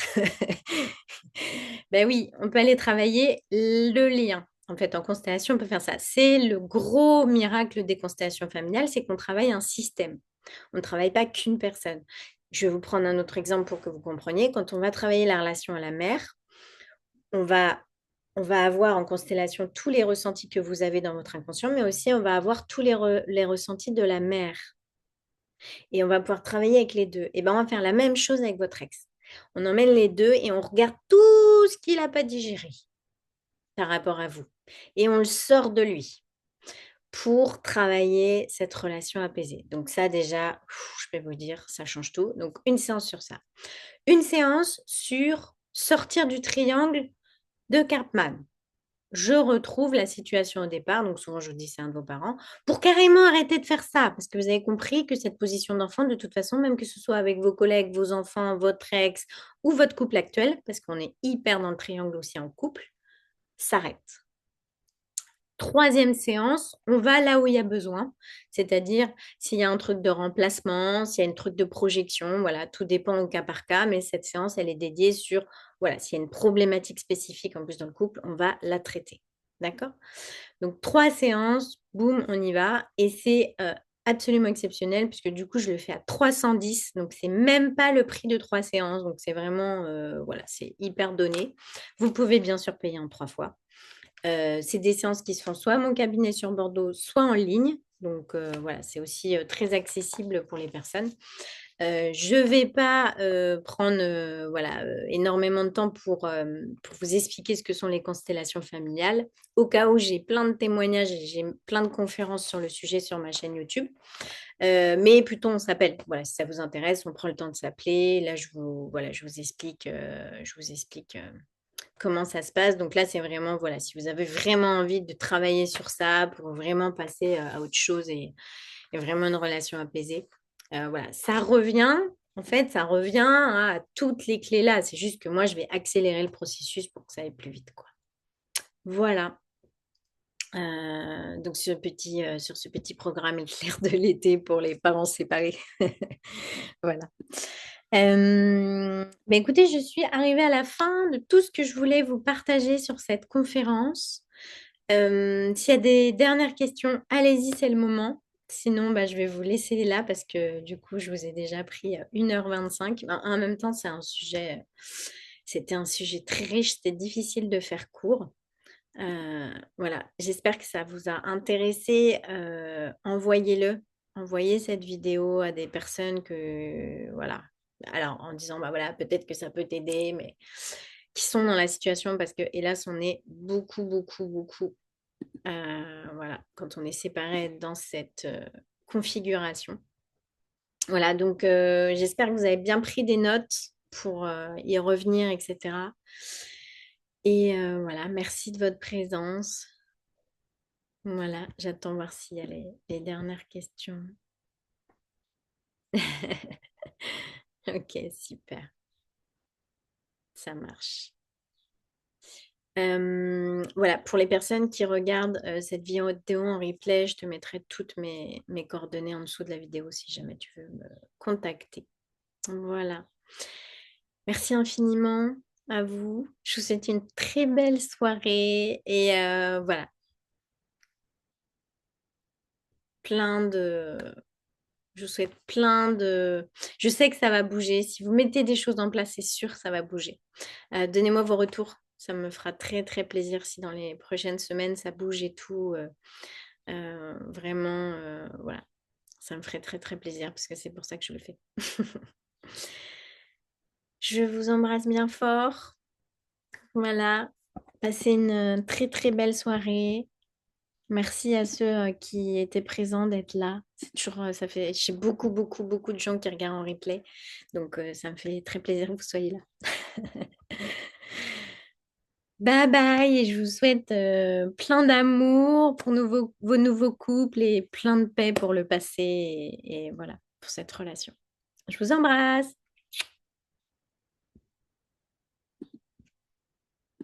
Ben oui, on peut aller travailler le lien. En fait, en constellation, on peut faire ça. C'est le gros miracle des constellations familiales, c'est qu'on travaille un système. On ne travaille pas qu'une personne. Je vais vous prendre un autre exemple pour que vous compreniez. Quand on va travailler la relation à la mère, on va avoir en constellation tous les ressentis que vous avez dans votre inconscient, mais aussi on va avoir tous les ressentis de la mère. Et on va pouvoir travailler avec les deux. Et ben on va faire la même chose avec votre ex. On emmène les deux et on regarde tout ce qu'il n'a pas digéré par rapport à vous. Et on le sort de lui pour travailler cette relation apaisée. Donc ça déjà, je peux vous dire, ça change tout. Donc une séance sur ça. Une séance sur sortir du triangle de Karpman. Je retrouve la situation au départ, donc souvent je vous dis c'est un de vos parents, pour carrément arrêter de faire ça, parce que vous avez compris que cette position d'enfant, de toute façon, même que ce soit avec vos collègues, vos enfants, votre ex ou votre couple actuel, parce qu'on est hyper dans le triangle aussi en couple, s'arrête. Troisième séance, on va là où il y a besoin, c'est-à-dire s'il y a un truc de remplacement, s'il y a un truc de projection, voilà, tout dépend au cas par cas, mais cette séance, elle est dédiée sur, voilà, s'il y a une problématique spécifique en plus dans le couple, on va la traiter. D'accord? Donc 3 séances, boum, on y va, et c'est absolument exceptionnel, puisque du coup, je le fais à 310, donc c'est même pas le prix de 3 séances, donc c'est vraiment, voilà, c'est hyper donné. Vous pouvez bien sûr payer en 3 fois. C'est des séances qui se font soit à mon cabinet sur Bordeaux, soit en ligne. Donc voilà, c'est aussi très accessible pour les personnes. Je ne vais pas prendre voilà, énormément de temps pour vous expliquer ce que sont les constellations familiales. Au cas où j'ai plein de témoignages et j'ai plein de conférences sur le sujet sur ma chaîne YouTube. Mais plutôt, on s'appelle. Voilà, si ça vous intéresse, on prend le temps de s'appeler. Là, voilà, je vous explique comment ça se passe. Donc là, c'est vraiment, voilà, si vous avez vraiment envie de travailler sur ça pour vraiment passer à autre chose et vraiment une relation apaisée, voilà, ça revient. En fait, ça revient à toutes les clés là. C'est juste que moi, je vais accélérer le processus pour que ça aille plus vite, quoi. Voilà. Donc sur ce petit programme éclair de l'été pour les parents séparés. Voilà. Mais écoutez, je suis arrivée à la fin de tout ce que je voulais vous partager sur cette conférence. S'il y a des dernières questions, allez-y, c'est le moment. Sinon, bah, je vais vous laisser là parce que du coup, je vous ai déjà pris 1h25. Ben, en même temps, c'était un sujet très riche, c'était difficile de faire court. Voilà, j'espère que ça vous a intéressé. Envoyez-le, envoyez cette vidéo à des personnes que, voilà, alors en disant, bah voilà, peut-être que ça peut t'aider, mais qui sont dans la situation parce que, hélas, on est beaucoup, beaucoup, beaucoup, voilà, quand on est séparés dans cette configuration. Voilà, donc j'espère que vous avez bien pris des notes pour y revenir, etc. Et voilà, merci de votre présence. Voilà, j'attends voir s'il y a les dernières questions. Ok, super, ça marche. Voilà, pour les personnes qui regardent cette vidéo en replay, je te mettrai toutes mes coordonnées en dessous de la vidéo si jamais tu veux me contacter. Voilà. Merci infiniment à vous. Je vous souhaite une très belle soirée et voilà, plein de je vous souhaite plein de... Je sais que ça va bouger. Si vous mettez des choses en place, c'est sûr, ça va bouger. Donnez-moi vos retours. Ça me fera très, très plaisir si dans les prochaines semaines, ça bouge et tout. Vraiment, voilà. Ça me ferait très, très plaisir parce que c'est pour ça que je le fais. Je vous embrasse bien fort. Voilà. Passez une très, très belle soirée. Merci à ceux qui étaient présents d'être là. C'est toujours, ça fait, j'ai beaucoup, beaucoup, beaucoup de gens qui regardent en replay. Donc, ça me fait très plaisir que vous soyez là. Bye bye et je vous souhaite plein d'amour pour vos nouveaux couples et plein de paix pour le passé et voilà, pour cette relation. Je vous embrasse.